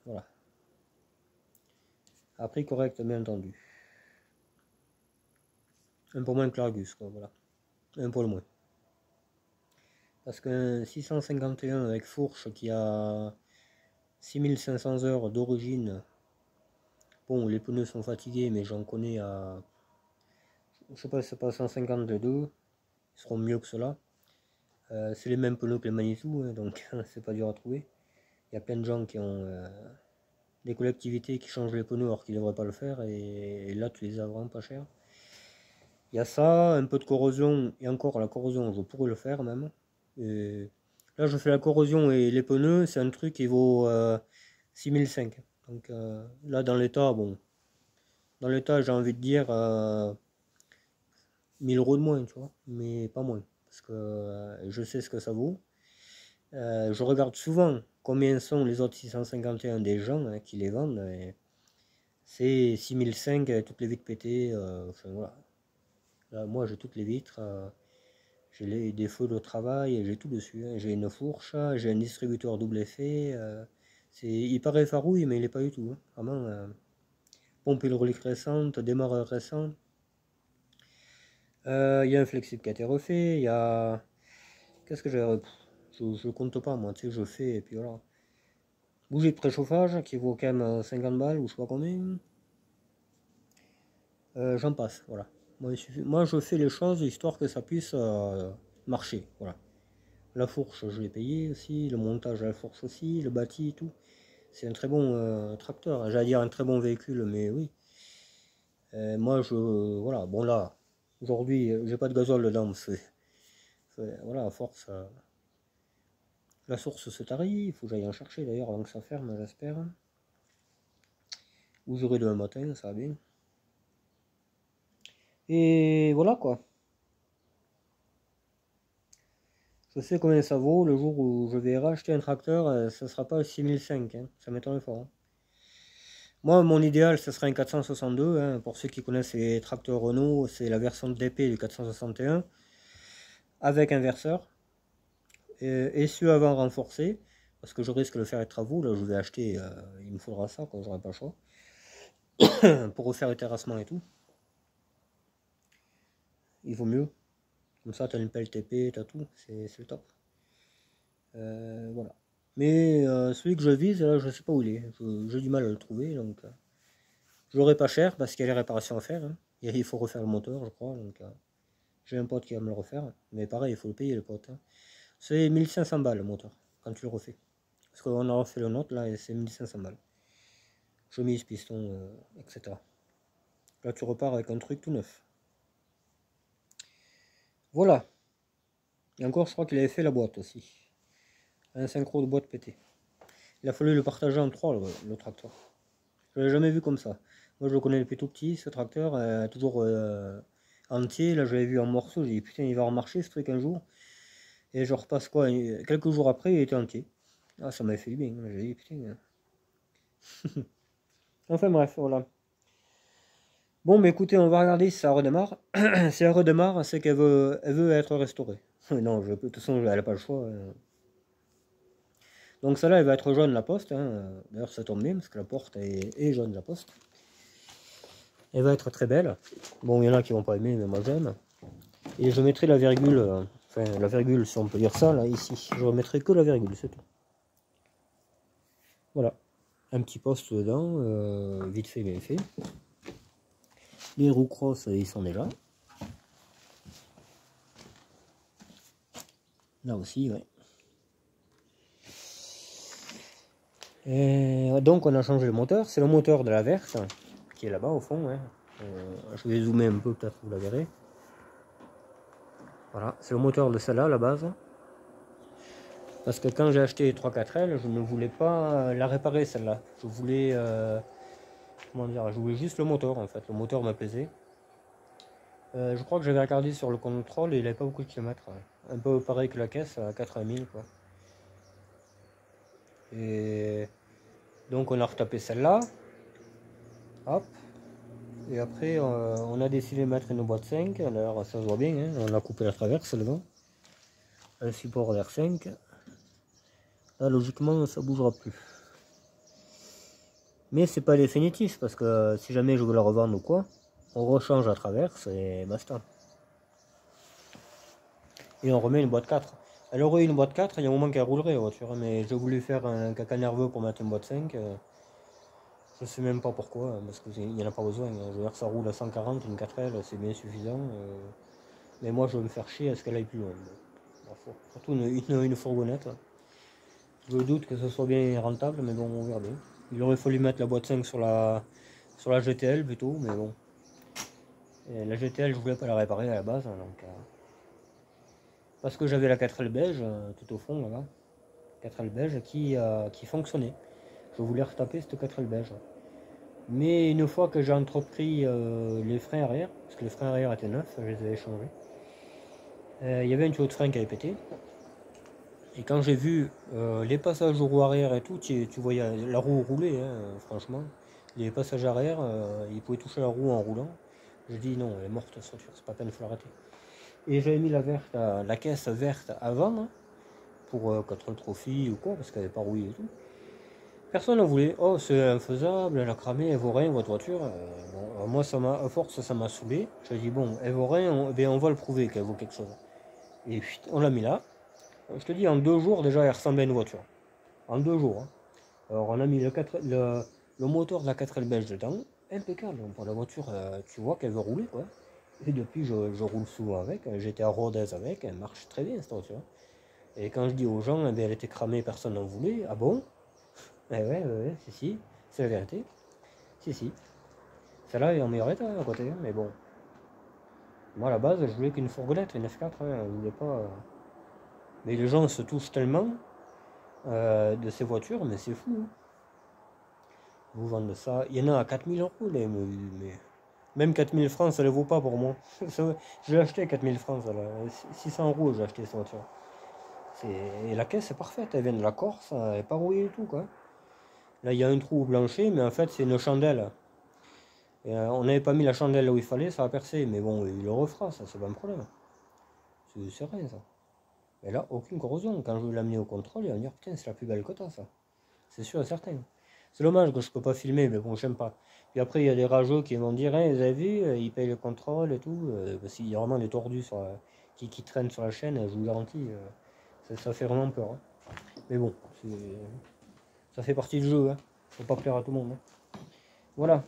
voilà. À prix correct, bien entendu. Un peu moins que l'Argus, quoi, voilà. Un peu moins. Parce qu'un 651 avec fourche qui a 6500 heures d'origine, bon, les pneus sont fatigués, mais j'en connais à, je sais pas si c'est pas 152, ils seront mieux que cela. C'est les mêmes pneus que les Manitou, hein, donc c'est pas dur à trouver. Il y a plein de gens qui ont des collectivités qui changent les pneus alors qu'ils ne devraient pas le faire, et là tu les as vraiment pas cher. Il y a ça, un peu de corrosion, et encore la corrosion je pourrais le faire même. Et là je fais la corrosion et les pneus, c'est un truc qui vaut 6005. Donc là dans l'état, bon, dans l'état j'ai envie de dire 1000 € de moins, tu vois, mais pas moins, parce que je sais ce que ça vaut. Je regarde souvent combien sont les autres 651 des gens hein, qui les vendent. C'est 6005 avec toutes les vitres pétées. Enfin, voilà. Là, moi j'ai toutes les vitres. J'ai des feux de travail, j'ai tout dessus. Hein. J'ai une fourche, j'ai un distributeur double effet. Il paraît farouille, mais il n'est pas du tout. Hein. Vraiment, pompe hydraulique récente, démarreur récent. Il y a un flexible qui a été refait. Il y a. Qu'est-ce que j'ai. Je compte pas, moi, tu sais, je fais, et puis voilà. Bougie de préchauffage qui vaut quand même 50 balles ou je sais pas combien. J'en passe, voilà. Moi, je fais les choses histoire que ça puisse marcher, voilà. La fourche, je l'ai payé aussi, le montage de la fourche aussi, le bâti et tout. C'est un très bon tracteur, j'allais dire un très bon véhicule, mais oui. Moi, voilà, bon là, aujourd'hui, j'ai pas de gazole dedans, voilà, à force, la source se tarit, il faut que j'aille en chercher d'ailleurs avant que ça ferme, j'espère. Ou j'aurai demain matin, ça va bien. Et voilà quoi. Je sais combien ça vaut. Le jour où je vais racheter un tracteur, ça sera pas 6005, hein. Ça m'étonnerait fort. Hein. Moi, mon idéal, ce serait un 462. Hein. Pour ceux qui connaissent les tracteurs Renault, c'est la version DP du 461 avec inverseur et ceux avant renforcé. Parce que je risque de faire les travaux. Là, je vais acheter, il me faudra ça, quand j'aurai pas le choix. Pour refaire le terrassement et tout. Il vaut mieux. Comme ça, tu as une pelle TP, tu as tout. C'est le top. Voilà. Mais celui que je vise, là, je sais pas où il est. J'ai du mal à le trouver. Donc, je l'aurai pas cher parce qu'il y a les réparations à faire. Hein. Il faut refaire le moteur, je crois. Donc, j'ai un pote qui va me le refaire. Mais pareil, il faut le payer, le pote. Hein. C'est 1500 balles le moteur quand tu le refais. Parce qu'on a refait le nôtre là et c'est 1500 balles. Chemise, piston, etc. Là, tu repars avec un truc tout neuf. Voilà. Et encore, je crois qu'il avait fait la boîte aussi. Un synchro de boîte pété. Il a fallu le partager en 3 le tracteur. Je l'ai jamais vu comme ça. Moi je le connais depuis tout petit, ce tracteur, toujours entier. Là je l'avais vu en morceaux, j'ai dit putain il va remarcher ce truc un jour. Et je repasse quoi, quelques jours après il était entier. Ah ça m'avait fait du bien, j'ai dit putain. Enfin bref, voilà. Bon mais écoutez, on va regarder si ça redémarre. Si elle redémarre, c'est qu'elle veut être restaurée. Non, de toute façon elle n'a pas le choix. Donc celle-là, elle va être jaune la poste. Hein. D'ailleurs, ça tombe bien parce que la porte est jaune la poste. Elle va être très belle. Bon, il y en a qui vont pas aimer, mais moi j'aime. Et je mettrai la virgule, enfin la virgule si on peut dire ça, là, ici. Je remettrai que la virgule, c'est tout. Voilà, un petit poste dedans, vite fait, bien fait. Les roues cross, ils sont déjà. Là aussi, ouais. Et donc on a changé le moteur. C'est le moteur de la verte qui est là-bas au fond. Hein. Je vais zoomer un peu, peut-être vous la verrez. Voilà, c'est le moteur de celle-là à la base. Parce que quand j'ai acheté 3-4L, je ne voulais pas la réparer celle-là. Je voulais, comment dire, je voulais juste le moteur en fait. Le moteur me plaisait. Je crois que j'avais regardé sur le contrôle et il n'avait pas beaucoup de kilomètres. Un peu pareil que la caisse, à 80 000 quoi. Et donc on a retapé celle-là. Hop. Et après on a décidé de mettre une boîte 5. Alors ça se voit bien, hein. On a coupé la traverse devant. Un support R5. Là logiquement ça bougera plus. Mais c'est pas définitif parce que si jamais je veux la revendre ou quoi, on rechange la traverse et basta. Et on remet une boîte 4. Elle aurait eu une boîte 4, il y a un moment qu'elle roulerait la voiture, mais j'ai voulu faire un caca nerveux pour mettre une boîte 5. Je sais même pas pourquoi, parce qu'il n'y en a pas besoin. Je veux dire, ça roule à 140, une 4L, c'est bien suffisant. Mais moi, je veux me faire chier à ce qu'elle aille plus loin. Surtout une fourgonnette. Je doute que ce soit bien rentable, mais bon, on verra bien. Il aurait fallu mettre la boîte 5 sur la GTL plutôt, mais bon. Et la GTL, je voulais pas la réparer à la base, donc... parce que j'avais la 4L beige, tout au fond, là-bas. 4L beige qui fonctionnait. Je voulais retaper cette 4L beige. Mais une fois que j'ai entrepris les freins arrière, parce que les freins arrière étaient neufs, je les avais changés, il y avait une tuyau de frein qui avait pété. Et quand j'ai vu les passages aux roues arrière et tout, tu voyais la roue rouler, hein, franchement. Les passages arrière, ils pouvaient toucher la roue en roulant. Je dis non, elle est morte cette voiture, c'est pas peine, il faut l'arrêter. Et j'avais mis la caisse verte avant, hein, pour contrôle trophy ou quoi, parce qu'elle n'avait pas rouillé et tout. Personne n'en voulait. Oh, c'est infaisable, elle a cramé, elle vaut rien, votre voiture. Bon, moi, à force, ça m'a saoulé. J'ai dit, bon, elle vaut rien, on va le prouver qu'elle vaut quelque chose. Et puis, on l'a mis là. Je te dis, en 2 jours, déjà, elle ressemblait à une voiture. En 2 jours. Hein. Alors, on a mis le moteur de la 4L belge dedans. Impeccable. Pour la voiture, tu vois qu'elle veut rouler, quoi. Et depuis, je roule souvent avec. J'étais à Rodez avec. Elle marche très bien, cette voiture. Et quand je dis aux gens, elle était cramée, personne n'en voulait. Ah bon? Eh ouais, si, c'est la vérité. Si. Celle-là est en meilleur état à côté, hein, mais bon. Moi, à la base, je voulais qu'une fourgonnette, une F4, hein, je voulais pas... Mais les gens se touchent tellement de ces voitures, mais c'est fou. Hein. Vous vendez ça, il y en a à 4000 euros, mais même 4000 francs, ça ne les vaut pas pour moi. Je l'ai acheté à 4000 francs, 600 euros, j'ai acheté cette voiture. Et la caisse est parfaite, elle vient de la Corse, elle n'est pas rouillée et tout, quoi. Là, il y a un trou blanchi, mais en fait, c'est une chandelle. Et, on n'avait pas mis la chandelle là où il fallait, ça a percé. Mais bon, il le refera, ça, c'est pas un problème. C'est rien, ça. Mais là, aucune corrosion. Quand je vais l'amener au contrôle, il va me dire, putain, c'est la plus belle que t'as, ça. C'est sûr et certain. C'est dommage que je peux pas filmer, mais bon, j'aime pas. Puis après, il y a des rageux qui vont dire, hey, vous avez vu, ils payent le contrôle et tout. Parce qu'il y a vraiment des tordus qui traînent sur la chaîne, je vous garantis. Ça fait vraiment peur. Hein. Mais bon, ça fait partie du jeu. Hein. Faut pas plaire à tout le monde. Hein. Voilà.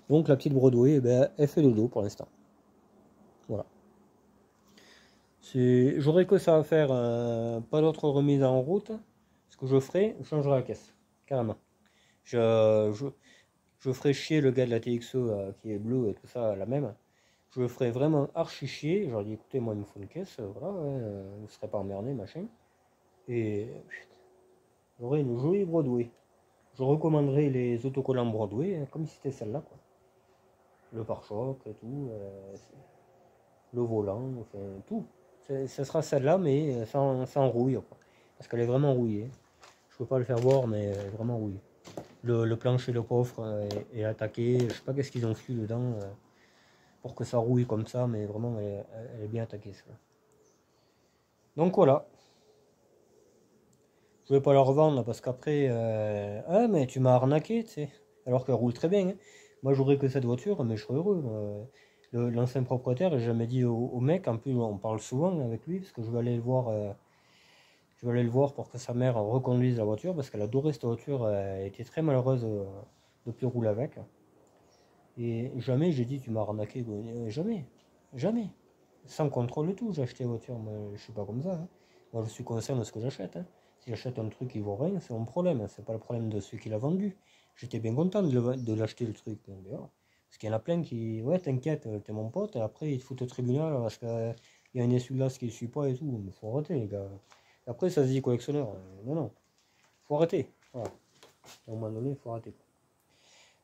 Donc la petite Broadway, eh ben, elle fait dodo pour l'instant. Voilà. J'aurais que ça à faire, pas d'autre remise en route. Ce que je ferai, je changerai la caisse, carrément. Je ferai chier le gars de la TXE qui est bleu et tout ça, la même. Je le ferai vraiment archi chier. Je leur dis, écoutez, moi il me faut une caisse, voilà, ouais, vous ne serez pas emmerdé, machin. Et j'aurai une jolie Broadway. Je recommanderai les autocollants Broadway, hein, comme si c'était celle-là, quoi. Le pare-choc et tout. Le volant, enfin tout. Ce sera celle-là, mais sans rouille, quoi. Parce qu'elle est vraiment rouillée. Je peux pas le faire voir, mais elle est vraiment rouillée. Le plancher, le coffre est attaqué. Je sais pas qu'est-ce qu'ils ont fait dedans pour que ça rouille comme ça, mais vraiment elle est bien attaquée. Ça. Donc voilà. Je vais pas la revendre parce qu'après, ah mais tu m'as arnaqué, tu sais. Alors qu'elle roule très bien. Hein. Moi j'aurais que cette voiture, mais je serais heureux. L'ancien propriétaire, j'ai jamais dit au mec, en plus on parle souvent avec lui, parce que je vais aller le voir, Je vais aller le voir pour que sa mère reconduise la voiture parce qu'elle a adoré cette voiture. Elle était très malheureuse de plus rouler avec. Et jamais j'ai dit tu m'as arnaqué. Jamais. Jamais. Sans contrôle et tout, j'ai acheté la voiture. Moi, je suis pas comme ça, hein. Moi, je suis conscient de ce que j'achète, hein. Si j'achète un truc qui vaut rien, c'est mon problème. C'est pas le problème de celui qui l'a vendu. J'étais bien content de l'acheter le truc. Mais voilà. Parce qu'il y en a plein qui. Ouais, t'inquiète, t'es mon pote. Et après, ils te foutent au tribunal parce qu'il y a un essuie-glace qui ne suit pas et tout. Mais faut arrêter, les gars. Et après, ça se dit collectionneur. Non, non. Faut arrêter. Voilà. À un moment donné, il faut arrêter.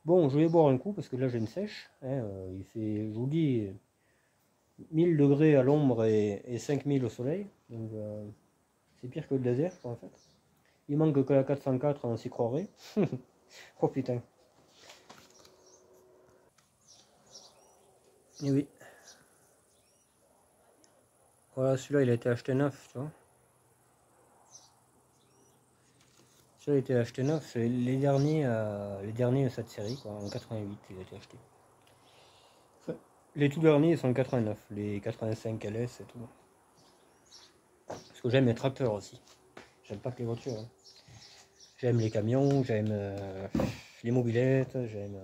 Bon, je vais boire un coup parce que là, j'ai une sèche, hein. Il fait, je vous dis, 1000 degrés à l'ombre et 5000 au soleil. Donc, c'est pire que le désert, quoi, en fait. Il manque que la 404, on s'y croirait. Oh putain. Et oui. Voilà, celui-là, il a été acheté neuf, tu vois. Celui-là, il a été acheté neuf. C'est les derniers de cette série, quoi. En 88, il a été acheté. Les tout derniers, ils sont en 89. Les 85 LS et tout. Parce que j'aime les tracteurs aussi. J'aime pas que les voitures, hein. J'aime les camions, j'aime les mobylettes, j'aime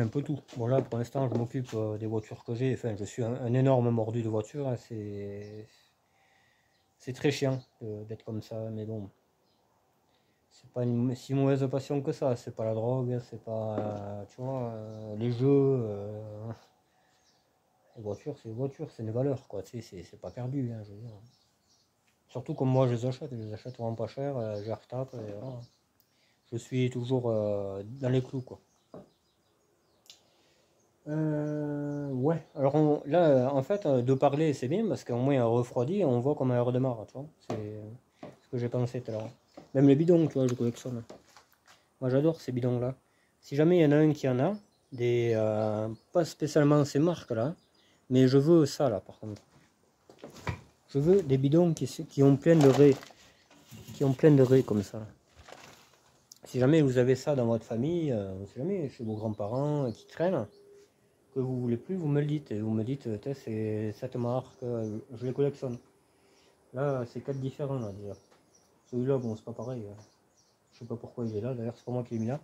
un peu tout. Bon là pour l'instant je m'occupe des voitures que j'ai. Enfin je suis un énorme mordu de voiture, hein. C'est très chiant d'être comme ça, mais bon. C'est pas une si mauvaise passion que ça. C'est pas la drogue, c'est pas tu vois les jeux. Les voitures c'est une voiture, c'est une valeur quoi. Tu sais, c'est pas perdu, hein, je veux dire. Surtout comme moi je les achète vraiment pas cher, je les retape et voilà. Je suis toujours dans les clous quoi. Ouais, alors là en fait de parler c'est bien parce qu'au moins elle refroidit et on voit comment elle redémarre, tu vois. C'est ce que j'ai pensé tout à l'heure. Même les bidons, tu vois, je collectionne. Moi j'adore ces bidons là. Si jamais il y en a un qui en a, des pas spécialement ces marques là, mais je veux ça là par contre. Je veux des bidons qui ont plein de raies. Qui ont plein de raies comme ça. Si jamais vous avez ça dans votre famille, si jamais chez vos grands-parents qui traînent, que vous voulez plus, vous me le dites. Et vous me dites, c'est cette marque, je les collectionne. Là, c'est 4 différents là déjà. Celui-là, bon, c'est pas pareil. Je sais pas pourquoi il est là, d'ailleurs, c'est pas moi qui l'ai mis là.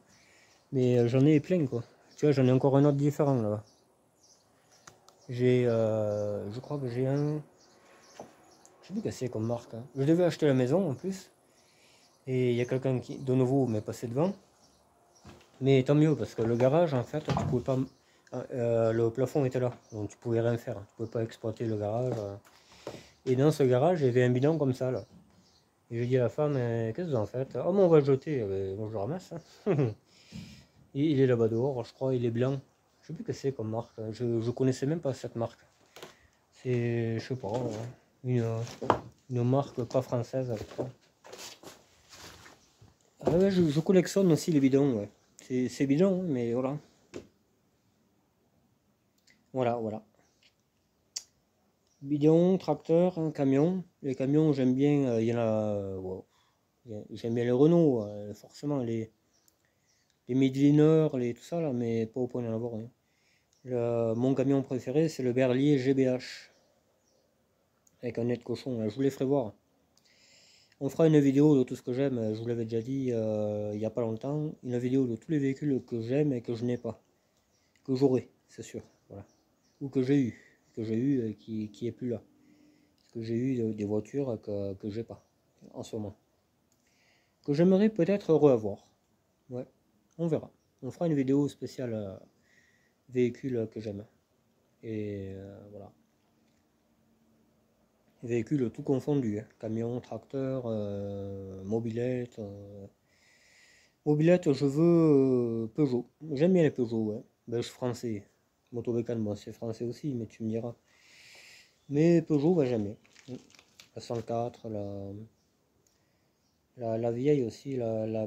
Mais j'en ai plein quoi. Tu vois, j'en ai encore un autre différent là. J'ai, je crois que j'ai un. Je sais plus qu'est-ce que c'est comme marque, hein. Je devais acheter la maison en plus. Et il y a quelqu'un qui, de nouveau, m'est passé devant. Mais tant mieux, parce que le garage, en fait, tu pouvais pas. Le plafond était là, donc tu pouvais rien faire. Tu pouvais pas exploiter le garage. Et dans ce garage, il y avait un bidon comme ça, là. Et je dis à la femme, qu'est-ce que vous en faites? Oh, mais on va le jeter. Bon, je le ramasse, hein. Et il est là-bas dehors, je crois, il est blanc. Je sais plus que c'est comme marque. Je connaissais même pas cette marque. C'est, je sais pas, une marque pas française avec ça. Ah ouais, je collectionne aussi les bidons, ouais. C'est bidon, hein, mais voilà. Voilà, voilà. Bidon, tracteur, un camion. Les camions, j'aime bien, il y en a. Wow. J'aime bien les Renault, forcément, les Midliner, tout ça, là, mais pas au point d'en avoir, hein. Mon camion préféré, c'est le Berlier GBH. Avec un nez de cochon, là. Je vous les ferai voir. On fera une vidéo de tout ce que j'aime, je vous l'avais déjà dit il n'y a pas longtemps. Une vidéo de tous les véhicules que j'aime et que je n'ai pas. Que j'aurai, c'est sûr. Voilà. Ou que j'ai eu. Que j'ai eu et qui est plus là. Parce que j'ai eu des voitures que j'ai pas en ce moment. Que j'aimerais peut-être reavoir. Ouais, on verra. On fera une vidéo spéciale véhicule que j'aime. Et voilà. Véhicules tout confondus, hein. Camion, tracteur, mobilette. Mobilette, je veux Peugeot. J'aime bien les Peugeot, ouais. Belge français. Motobécane, bon, c'est français aussi, mais tu me diras. Mais Peugeot, bah, j'aime bien. La 104, la vieille aussi, la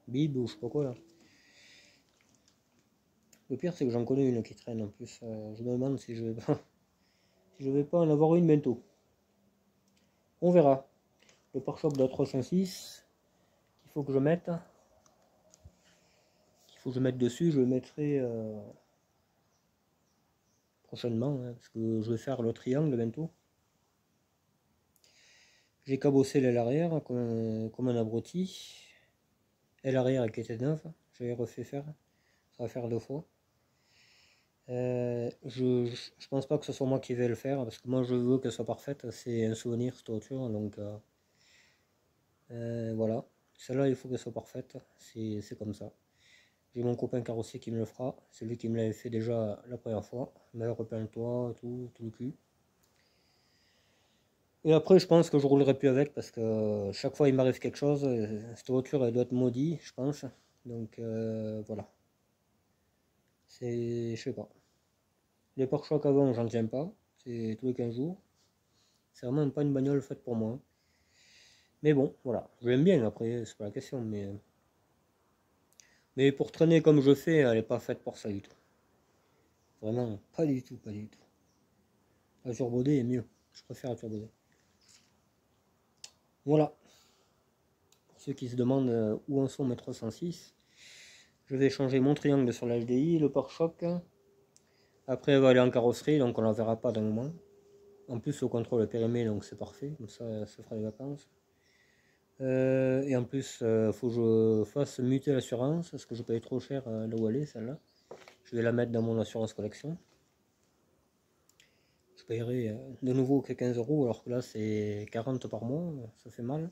Bib ou je sais pas quoi là. Le pire, c'est que j'en connais une qui traîne en plus. Je me demande si je vais pas, si je vais pas en avoir une bientôt. On verra. Le pare-choc de la 306 qu'il faut que je mette. Qu'il faut que je mette dessus. Je le mettrai prochainement, hein, parce que je vais faire le triangle bientôt. J'ai cabossé l'aile arrière comme un abruti. L'aile arrière qui était neuve, j'avais refait faire. Ça va faire 2 fois. Je pense pas que ce soit moi qui vais le faire parce que moi je veux qu'elle soit parfaite. C'est un souvenir cette voiture, donc voilà. Celle-là, il faut qu'elle soit parfaite. C'est comme ça. J'ai mon copain carrossier qui me le fera. C'est lui qui me l'avait fait déjà la première fois. Il m'avait repeint le toit, tout le cul. Et après, je pense que je roulerai plus avec parce que chaque fois il m'arrive quelque chose. Cette voiture, elle doit être maudite, je pense. Donc voilà. Je sais pas. Les pare-chocs avant, j'en tiens pas. C'est tous les 15 jours. C'est vraiment pas une bagnole faite pour moi. Mais bon, voilà. Je l'aime bien après, c'est pas la question. Mais pour traîner comme je fais, elle est pas faite pour ça du tout. Vraiment, pas du tout, pas du tout. La turbodée est mieux. Je préfère la turbodée. Voilà. Pour ceux qui se demandent où en sont mes 306, je vais changer mon triangle sur l'HDI, le pare-choc. Après, elle va aller en carrosserie, donc on la verra pas d'un moment. En plus, le contrôle est périmé, donc c'est parfait. Comme ça fera les vacances. Et en plus, faut que je fasse muter l'assurance, parce que je paye trop cher là où elle est, celle-là. Je vais la mettre dans mon assurance collection. Je paierai de nouveau que 15 euros, alors que là c'est 40 par mois, ça fait mal.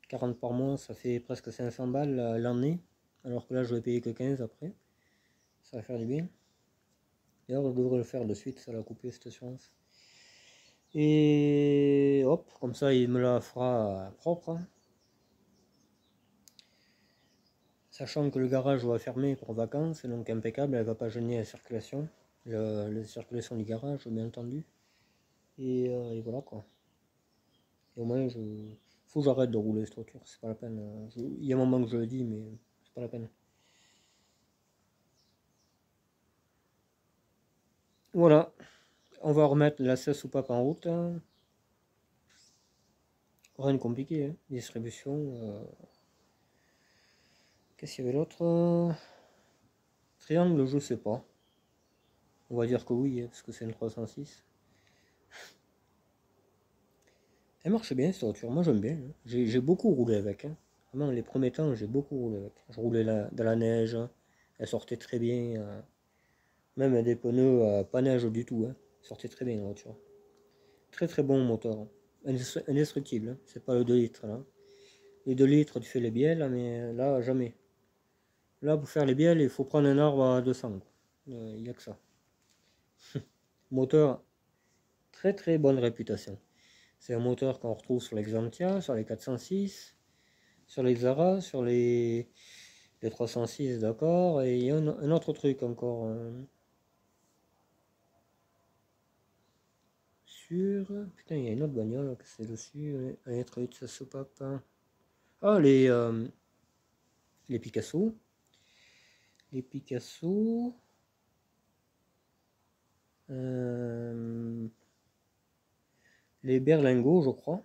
40 par mois, ça fait presque 500 balles l'année, alors que là je vais payer que 15 après. Ça va faire du bien. D'ailleurs, je devrais le faire de suite, ça l'a coupé cette assurance. Et hop, comme ça il me la fera propre. Hein. Sachant que le garage va fermer pour vacances, donc impeccable, elle va pas gêner la circulation. La circulation du garage, bien entendu. Et voilà quoi. Et au moins, faut que j'arrête de rouler cette voiture, c'est pas la peine. Il y a un moment que je le dis, mais c'est pas la peine. Voilà, on va remettre la soupape en route. Hein. Rien de compliqué, hein. Distribution. Qu'est-ce qu'il y avait l'autre Triangle, je sais pas. On va dire que oui, hein, parce que c'est une 306. Elle marche bien cette voiture, moi j'aime bien. Hein. J'ai beaucoup roulé avec. Hein. Vraiment, les premiers temps, j'ai beaucoup roulé avec. Je roulais dans la neige, elle sortait très bien. Même des pneus pas neige du tout. Hein. Elle sortait très bien la voiture. Très très bon moteur. Hein. Indestructible. Hein. C'est pas le 2 litres là. Les 2 litres, tu fais les bielles, mais là, jamais. Là, pour faire les bielles, il faut prendre un arbre à 200. Il n'y a que ça. Moteur, très très bonne réputation. C'est un moteur qu'on retrouve sur les Xantia, sur les 406, sur les Xara, sur les 306, d'accord. Et il y a un autre truc encore. Putain, il y a une autre bagnole que c'est dessus. Un être 8, ça se pape. Ah, les Picasso. Les Picasso. Les berlingots, je crois.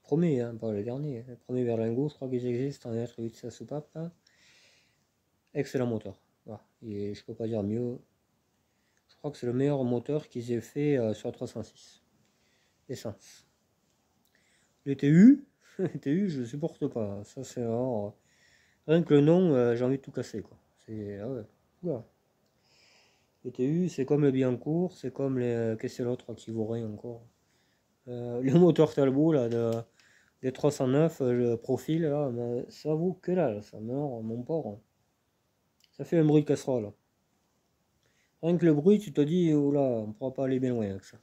Premier, hein, pas les derniers. Les premiers berlingots, je crois qu'ils existent en être 8, ça soupape. Hein. Excellent moteur. Voilà. Et je peux pas dire mieux. Je crois que c'est le meilleur moteur qu'ils aient fait sur la 306. Essence. Les TU, les TU, je supporte pas. Ça, c'est vraiment. Rien que le nom, j'ai envie de tout casser, quoi. C'est. Ah ouais. Oula. Les TU, c'est comme le Biancourt, c'est comme les. Qu'est-ce que c'est l'autre qui vaut rien encore le moteur Talbot, là, des 309, le profil, là, ça vaut que là, ça meurt, mon porc. Ça fait un bruit de casserole. Rien que le bruit, tu te dis, oula, on pourra pas aller bien loin avec ça.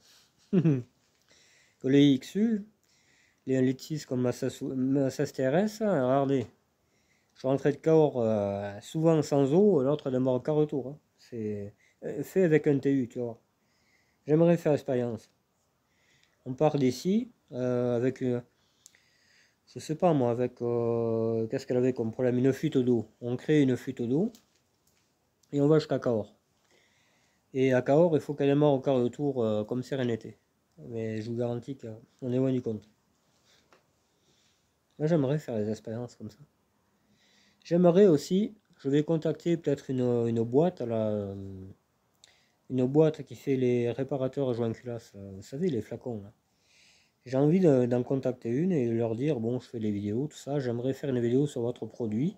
Que les XU, les 1,6 comme ma SAS TRS, hein, regardez. Je suis rentré de Cahors souvent sans eau, l'autre elle démarre qu'à retour. Hein. C'est fait avec un TU, tu vois. J'aimerais faire l'expérience. On part d'ici avec, je sais pas moi, avec qu'est-ce qu'elle avait comme problème, une fuite d'eau. On crée une fuite d'eau et on va jusqu'à Cahors. Et à Cahors, il faut qu'elle démarre au quart de tour comme Sérénité. Mais je vous garantis qu'on est loin du compte. Moi j'aimerais faire des expériences comme ça. J'aimerais aussi, je vais contacter peut-être une boîte là, une boîte qui fait les réparateurs joints culasse, vous savez les flacons là. J'ai envie d'en contacter une et leur dire, bon, je fais des vidéos, tout ça, j'aimerais faire une vidéo sur votre produit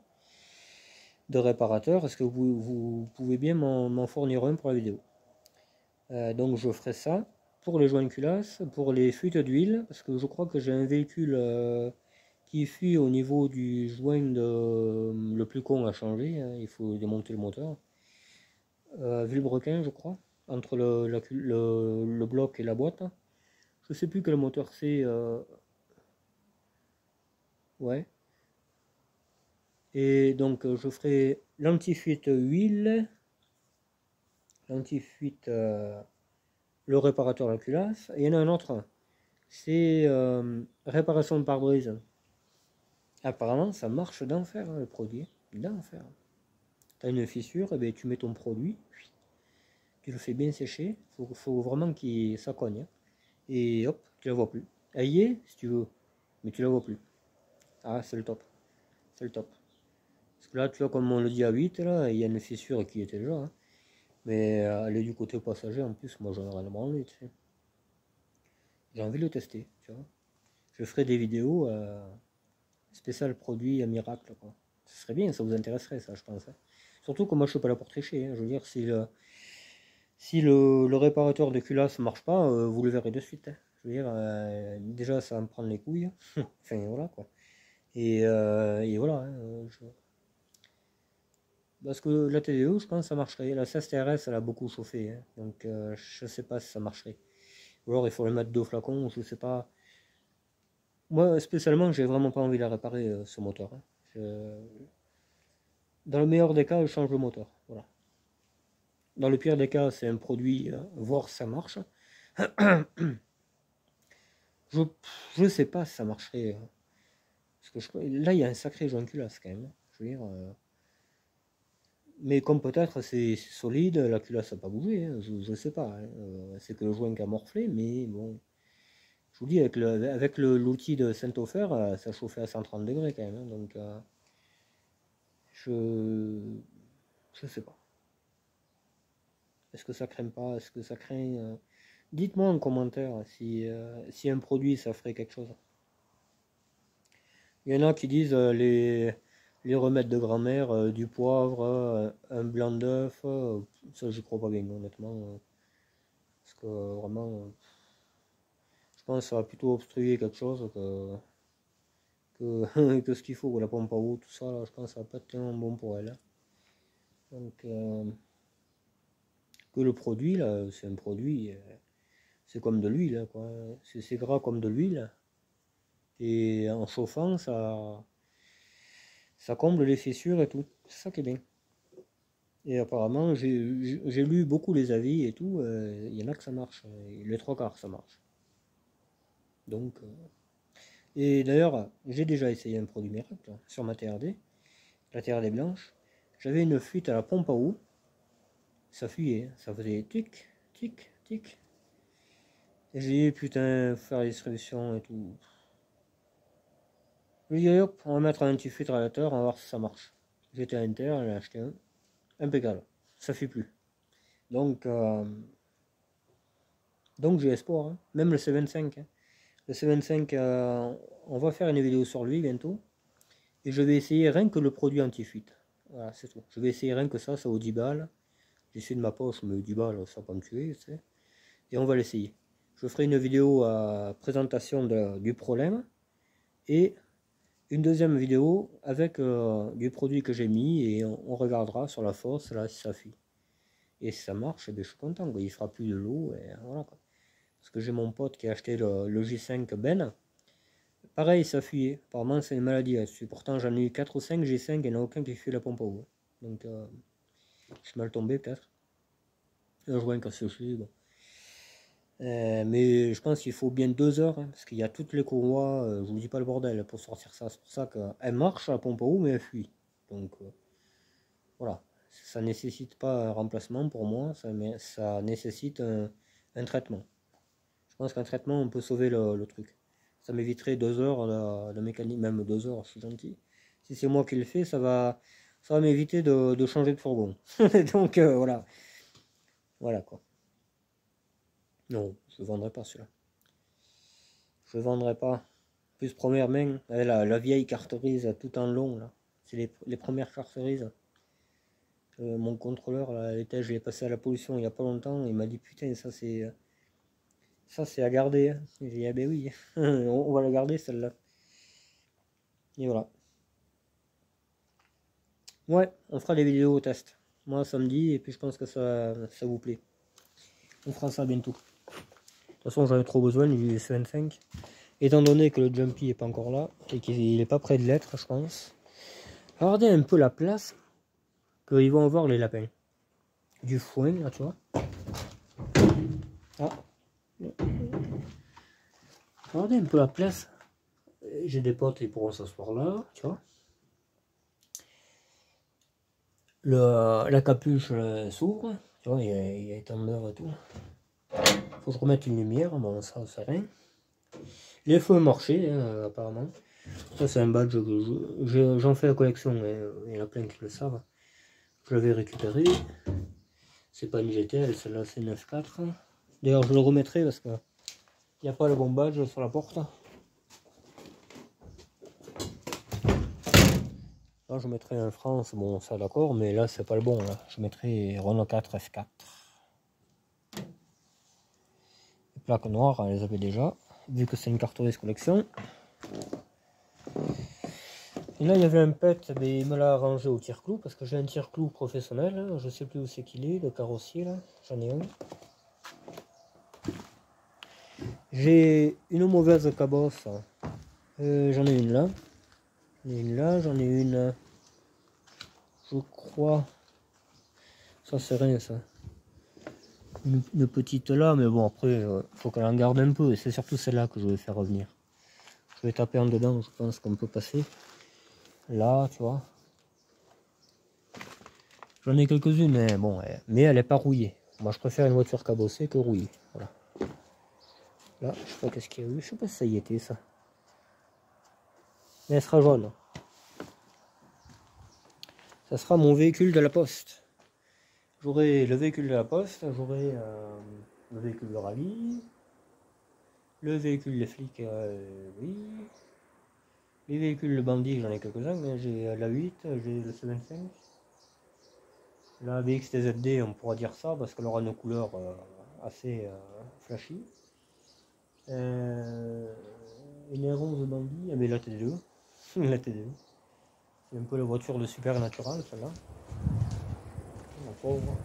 de réparateur, est-ce que vous pouvez bien m'en fournir un pour la vidéo? Donc je ferai ça pour les joints culasse, pour les fuites d'huile, parce que je crois que j'ai un véhicule qui fuit au niveau du joint le plus con à changer, hein, il faut démonter le moteur. Vilebrequin, je crois, entre le bloc et la boîte. Je sais plus quel moteur c'est. Ouais. Et donc je ferai l'anti-fuite huile, l'anti-fuite le réparateur la culasse. Et il y en a un autre, c'est réparation de pare-brise. Apparemment ça marche d'enfer, hein, le produit, d'enfer. Tu as une fissure, et bien, tu mets ton produit, tu le fais bien sécher, faut vraiment que ça cogne. Hein. Et hop, tu la vois plus. Elle y est, si tu veux, mais tu la vois plus. Ah, c'est le top. C'est le top. Parce que là, tu vois, comme on le dit à 8, là, il y a une fissure qui était là. Hein. Mais elle est du côté passager, en plus, moi j'en ai rien à branler, tu sais. J'ai envie de le tester, tu vois. Je ferai des vidéos spéciales produits à miracle, quoi. Ce serait bien, ça vous intéresserait, ça, je pense. Hein. Surtout que moi, je suis pas là pour tricher. Hein. Je veux dire, si le réparateur de culasse marche pas, vous le verrez de suite. Hein. Je veux dire, déjà, ça va me prendre les couilles. Enfin, voilà, quoi. Et voilà. Hein, parce que la TDO, je pense que ça marcherait. La CSTRS, elle a beaucoup chauffé. Hein. Donc, je sais pas si ça marcherait. Ou alors, il faut le mettre 2 flacons, je sais pas. Moi, spécialement, j'ai vraiment pas envie de la réparer, ce moteur. Hein. Dans le meilleur des cas, je change le moteur. Voilà. Dans le pire des cas, c'est un produit, voir si ça marche. Je, je sais pas si ça marcherait. Parce que là, il y a un sacré joint culasse quand même. Je veux dire, mais comme peut-être c'est solide, la culasse n'a pas bougé. Hein, je sais pas. Hein, c'est que le joint qui a morflé, mais bon. Je vous dis, avec l'outil de Saint-Ofer, ça chauffait à 130 degrés quand même. Hein, donc, je sais pas. Est-ce que ça craint pas? Est-ce que ça craint? Dites-moi en commentaire si un produit ça ferait quelque chose. Il y en a qui disent les remèdes de grand-mère, du poivre, un blanc d'œuf, ça j'y crois pas bien honnêtement. Parce que vraiment, je pense que ça va plutôt obstruer quelque chose que ce qu'il faut. La pompe à eau, tout ça, là, je pense que ça va pas être tellement bon pour elle. Hein. Donc, que le produit, là, c'est un produit, c'est comme de l'huile, hein, quoi. C'est gras comme de l'huile. Et en chauffant, ça comble les fissures et tout. C'est ça qui est bien. Et apparemment, j'ai lu beaucoup les avis et tout. Il y en a que ça marche. Les 3 quarts, ça marche. Donc, et d'ailleurs, j'ai déjà essayé un produit miracle hein, sur ma TRD. La TRD blanche. J'avais une fuite à la pompe à eau. Ça fuyait. Ça faisait tic, tic, tic. Et j'ai dit, putain, faire la distribution et tout. Je lui ai dit, hop, on va mettre un petit filtrateur, on va voir si ça marche. J'étais à Inter, j'en ai acheté un. Impeccable. Ça ne fuit plus. Donc, j'ai espoir. Hein. Même le C25. Hein. Le C25, on va faire une vidéo sur lui bientôt. Et je vais essayer rien que le produit anti-fuite. Voilà, c'est tout. Je vais essayer rien que ça vaut 10 balles. J'essaie de ma poche, mais 10 balles, ça va pas me tuer, tu sais. Et on va l'essayer. Je ferai une vidéo à présentation du problème. Et une deuxième vidéo avec du produit que j'ai mis. Et on regardera sur la force, là, si ça fuit. Et si ça marche, eh bien, je suis content. Quoi. Il fera plus de l'eau. Et voilà, quoi. Parce que j'ai mon pote qui a acheté le J5 Ben. Pareil, ça fuyait. Apparemment, c'est une maladie là-dessus. Pourtant, j'en ai eu 4 ou 5 J5 et il n'y en a aucun qui fuit la pompe à eau. Donc, je suis mal tombé peut-être. Un joint qui a séché. Bon. Mais je pense qu'il faut bien 2 heures. Hein, parce qu'il y a toutes les courroies. Je vous dis pas le bordel pour sortir ça. C'est pour ça qu'elle marche la pompe à eau, mais elle fuit. Donc, voilà. Ça nécessite pas un remplacement pour moi. Ça nécessite un traitement. Je pense qu'un traitement, on peut sauver le truc. Ça m'éviterait 2 heures de mécanique, même 2 heures, je suis gentil. Si c'est moi qui le fais, ça va m'éviter de changer de fourgon. Donc voilà. Voilà quoi. Non, je ne vendrai pas celui-là. je vendrai pas. Plus première main, la vieille carterise tout en long là. C'est les premières carterises. Mon contrôleur là, je l'ai passé à la pollution il n'y a pas longtemps, il m'a dit putain ça c'est à garder. Hein. J'ai dit ah ben oui, on va la garder celle-là. Et voilà. Ouais, on fera des vidéos au test. Moi samedi, et puis je pense que ça vous plaît. On fera ça bientôt. De toute façon j'en ai trop besoin du S25. Étant donné que le Jumpy est pas encore là, et qu'il est pas près de l'être, je pense. Regardez un peu la place qu'ils vont avoir les lapins. Du foin là, tu vois. Ah. Regardez un peu la place. J'ai des potes, ils pourront s'asseoir là, tu vois. La capuche s'ouvre, tu vois, il y a étendeur et tout. Faut que je remette une lumière, bon ça c'est rien. Les feux marchaient hein, apparemment. Ça c'est un badge que j'en fais la collection, il y en a plein qui le savent. Je l'avais récupéré. C'est pas une GTL, celle-là c'est 9.4. D'ailleurs je le remettrai parce que il n'y a pas le bon badge sur la porte. Là je mettrai un France, bon ça d'accord, mais là c'est pas le bon là. Je mettrai Renault 4 F4. Les plaques noires, elles avaient déjà, vu que c'est une carterise collection. Et là il y avait un pet, mais il me l'a arrangé au tire-clou parce que j'ai un tire-clou professionnel. Je sais plus où c'est qu'il est, le carrossier là, j'en ai un. J'ai une mauvaise cabosse. J'en ai une là. J'en ai une. Je crois. Ça c'est rien ça. Une petite là, mais bon après, faut qu'elle en garde un peu. Et c'est surtout celle-là que je vais faire revenir. Je vais taper en dedans, je pense qu'on peut passer. Là, tu vois. J'en ai quelques-unes, mais bon, mais elle est pas rouillée. Moi je préfère une voiture cabossée que rouillée. Voilà. Là, je sais pas qu'est-ce qu'il y a eu. Je sais pas si ça y était ça. Mais elle sera jaune. Ça sera mon véhicule de la poste. J'aurai le véhicule de la poste, j'aurai le véhicule de rallye, le véhicule des flics, oui. Les véhicules de bandits, j'en ai quelques-uns, mais j'ai la 8, j'ai le C25. La BX-TZD, on pourra dire ça, parce qu'elle aura une couleur assez flashy. Une R11 bandit, mais la T2. La T2. C'est un peu la voiture de Supernatural, celle-là. La pauvre.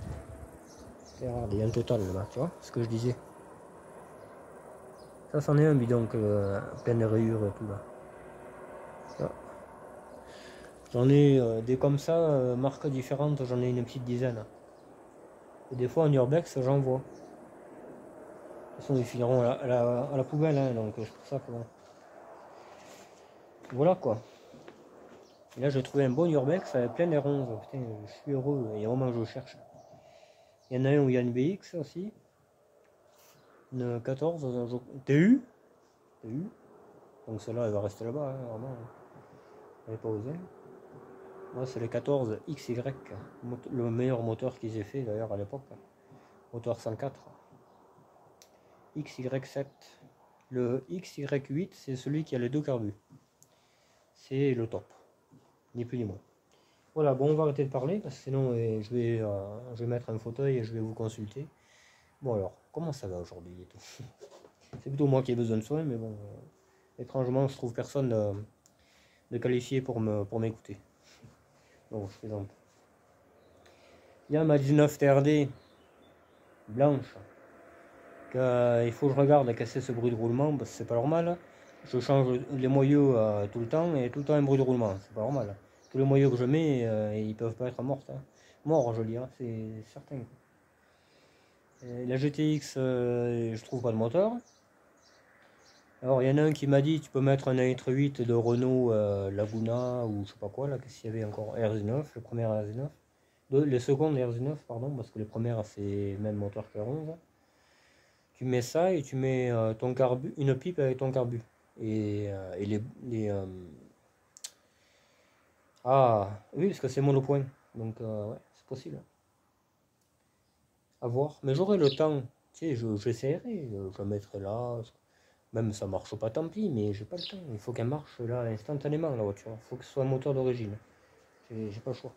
Regarde, il y a un total là-bas, tu vois ce que je disais. Ça, c'en est un bidon plein de rayures et tout là. J'en ai des comme ça, marques différentes, j'en ai une petite dizaine. Et des fois en urbex, j'en vois. De toute façon, ils finiront à la poubelle, hein, donc c'est pour ça que bon. Voilà quoi. Et là, j'ai trouvé un bon urbex avec plein d'air-11. Putain, je suis heureux, il y a un moment que je cherche. Il y en a un où il y a une BX aussi. Une 14, TU. TU. Donc celle-là, elle va rester là-bas, hein, vraiment. Elle n'est pas osée. Moi, c'est les 14 XY, le meilleur moteur qu'ils aient fait d'ailleurs à l'époque. Moteur 104. XY7. Le XY8, c'est celui qui a les deux carbus. C'est le top. Ni plus ni moins. Voilà, bon, on va arrêter de parler parce que sinon je vais mettre un fauteuil et je vais vous consulter. Bon, alors, comment ça va aujourd'hui et tout. C'est plutôt moi qui ai besoin de soins, mais bon, étrangement, je trouve personne de qualifié pour m'écouter. Bon, je plaisante. Il y a ma 19 TRD blanche. Il faut que je regarde à casser ce bruit de roulement parce que c'est pas normal. Je change les moyeux tout le temps et tout le temps un bruit de roulement, c'est pas normal. Tous les moyeux que je mets, ils peuvent pas être morts. Hein. Morts, je dis, hein, c'est certain. Et la GTX, je trouve pas de moteur. Alors il y en a un qui m'a dit tu peux mettre un litre 8 de Renault Laguna ou je sais pas quoi là, qu'est-ce qu'il y avait encore, RZ9, le premier RZ9. Les secondes RZ9 pardon, parce que les premières c'est le même moteur que R11. Tu mets ça et tu mets ton carbu, une pipe avec ton carbu. Et ah oui, parce que c'est monopoint. Donc ouais, c'est possible. À voir. Mais j'aurai le temps. Tu sais, j'essaierai. Je le mettrai là. Même ça marche pas, tant pis, mais j'ai pas le temps. Il faut qu'elle marche là instantanément la voiture. Il faut que ce soit un moteur d'origine. J'ai pas le choix.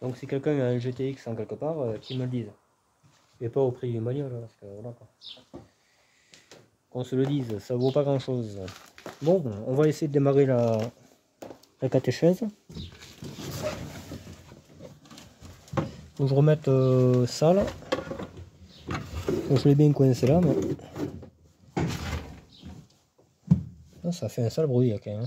Donc si quelqu'un a un GTX en quelque part, qu'il me le dise. Et pas au prix d'une bagnole, parce que voilà quoi. Qu'on se le dise, ça vaut pas grand chose. Bon, on va essayer de démarrer la catéchèse. Faut que je remette ça là. Je l'ai bien coincé là, mais ah, ça fait un sale bruit quand même.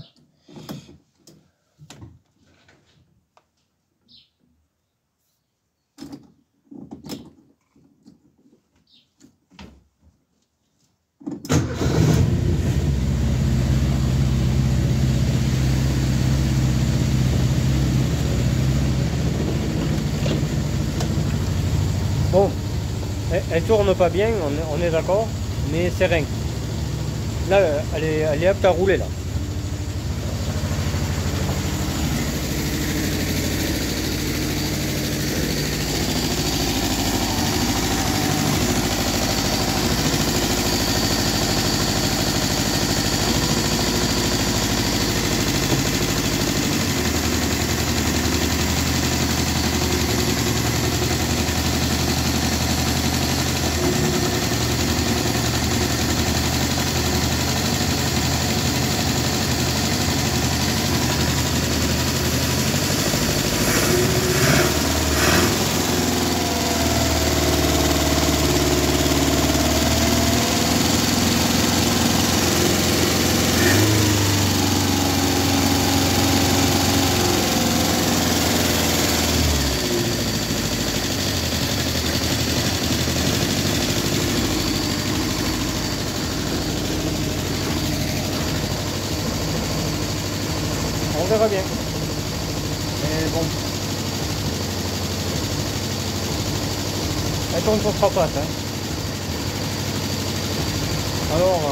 Bon, elle tourne pas bien, on est d'accord, mais c'est rien. Là, elle est apte à rouler là. On verra bien. Mais bon. Elle tourne sur 3 pattes. Hein. Alors,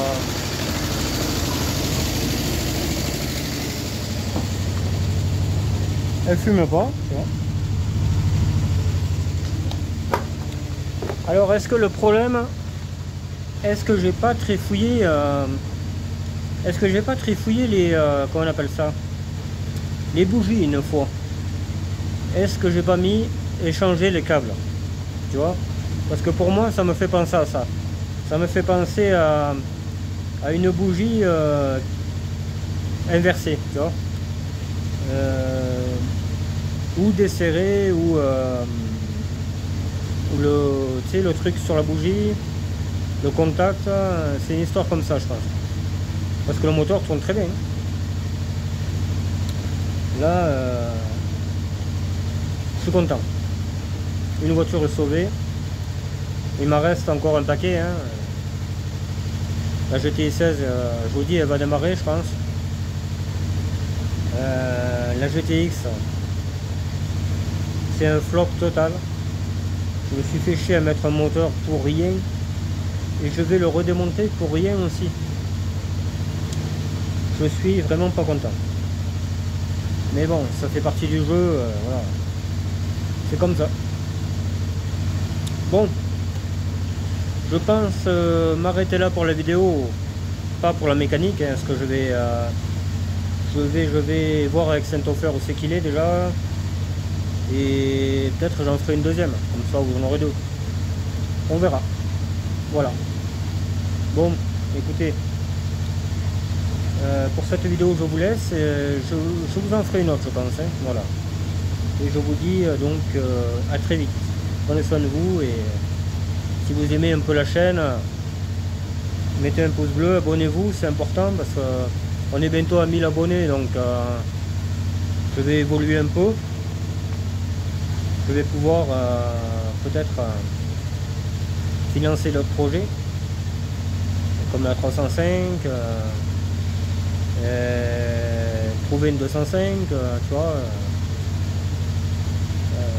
elle fume pas. Tu vois. Alors, est-ce que le problème, est-ce que j'ai pas trifouillé, les, comment on appelle ça, les bougies une fois? Est-ce que j'ai pas mis échanger les câbles? Tu vois? Parce que pour moi, ça me fait penser à ça. Ça me fait penser à une bougie inversée, tu vois? Ou desserrée, ou le, tu sais, le truc sur la bougie, le contact, c'est une histoire comme ça, je pense. Parce que le moteur tourne très bien. Là, je suis content. Une voiture est sauvée. Il m'en reste encore un paquet. Hein. La GTI 16, je vous dis, elle va démarrer, je pense. La GTX, c'est un flop total. Je me suis fait chier à mettre un moteur pour rien. Et je vais le redémonter pour rien aussi. Je suis vraiment pas content. Mais bon, ça fait partie du jeu, voilà. C'est comme ça. Bon, je pense m'arrêter là pour la vidéo, pas pour la mécanique, hein, parce que je vais voir avec Saint-Ofer où c'est qu'il est déjà, et peut-être j'en ferai une deuxième, comme ça vous en aurez deux. On verra. Voilà. Bon, écoutez. Pour cette vidéo je vous laisse, je vous en ferai une autre je pense, hein, voilà. Et je vous dis donc à très vite. Prenez soin de vous et si vous aimez un peu la chaîne, mettez un pouce bleu, abonnez-vous, c'est important parce qu'on est bientôt à 1000 abonnés donc je vais évoluer un peu. Je vais pouvoir peut-être financer d'autres projets comme la 305. Trouver une 205, tu vois,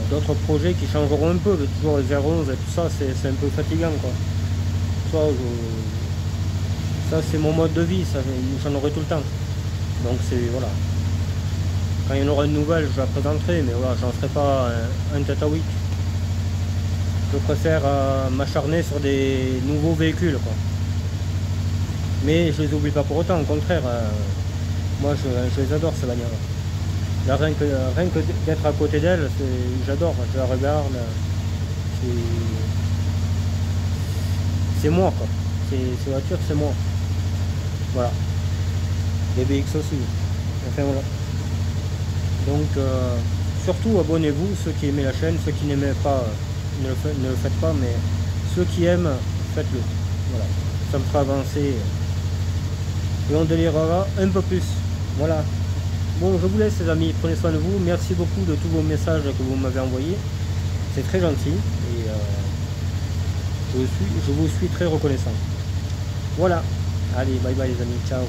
d'autres projets qui changeront un peu, mais toujours les R11 et tout ça, c'est un peu fatigant quoi. Ça c'est mon mode de vie, j'en aurai tout le temps. Donc c'est voilà. Quand il y en aura une nouvelle, je la présenterai, mais voilà, j'en ferai pas un tête à 8. Je préfère m'acharner sur des nouveaux véhicules quoi. Mais je les oublie pas pour autant, au contraire. Moi, je les adore, ces bagnoles. Là, rien que d'être à côté d'elle, j'adore. Je la regarde. C'est moi, quoi. Ces voitures, c'est moi. Voilà. Les BX aussi. Enfin, voilà. Donc, surtout, abonnez-vous, ceux qui aimaient la chaîne. Ceux qui n'aimaient pas, ne le faites pas. Mais ceux qui aiment, faites-le. Voilà. Ça me fera avancer. Et on délirera un peu plus. Voilà. Bon, je vous laisse les amis, prenez soin de vous. Merci beaucoup de tous vos messages que vous m'avez envoyés. C'est très gentil et je vous suis très reconnaissant. Voilà. Allez, bye bye les amis, ciao.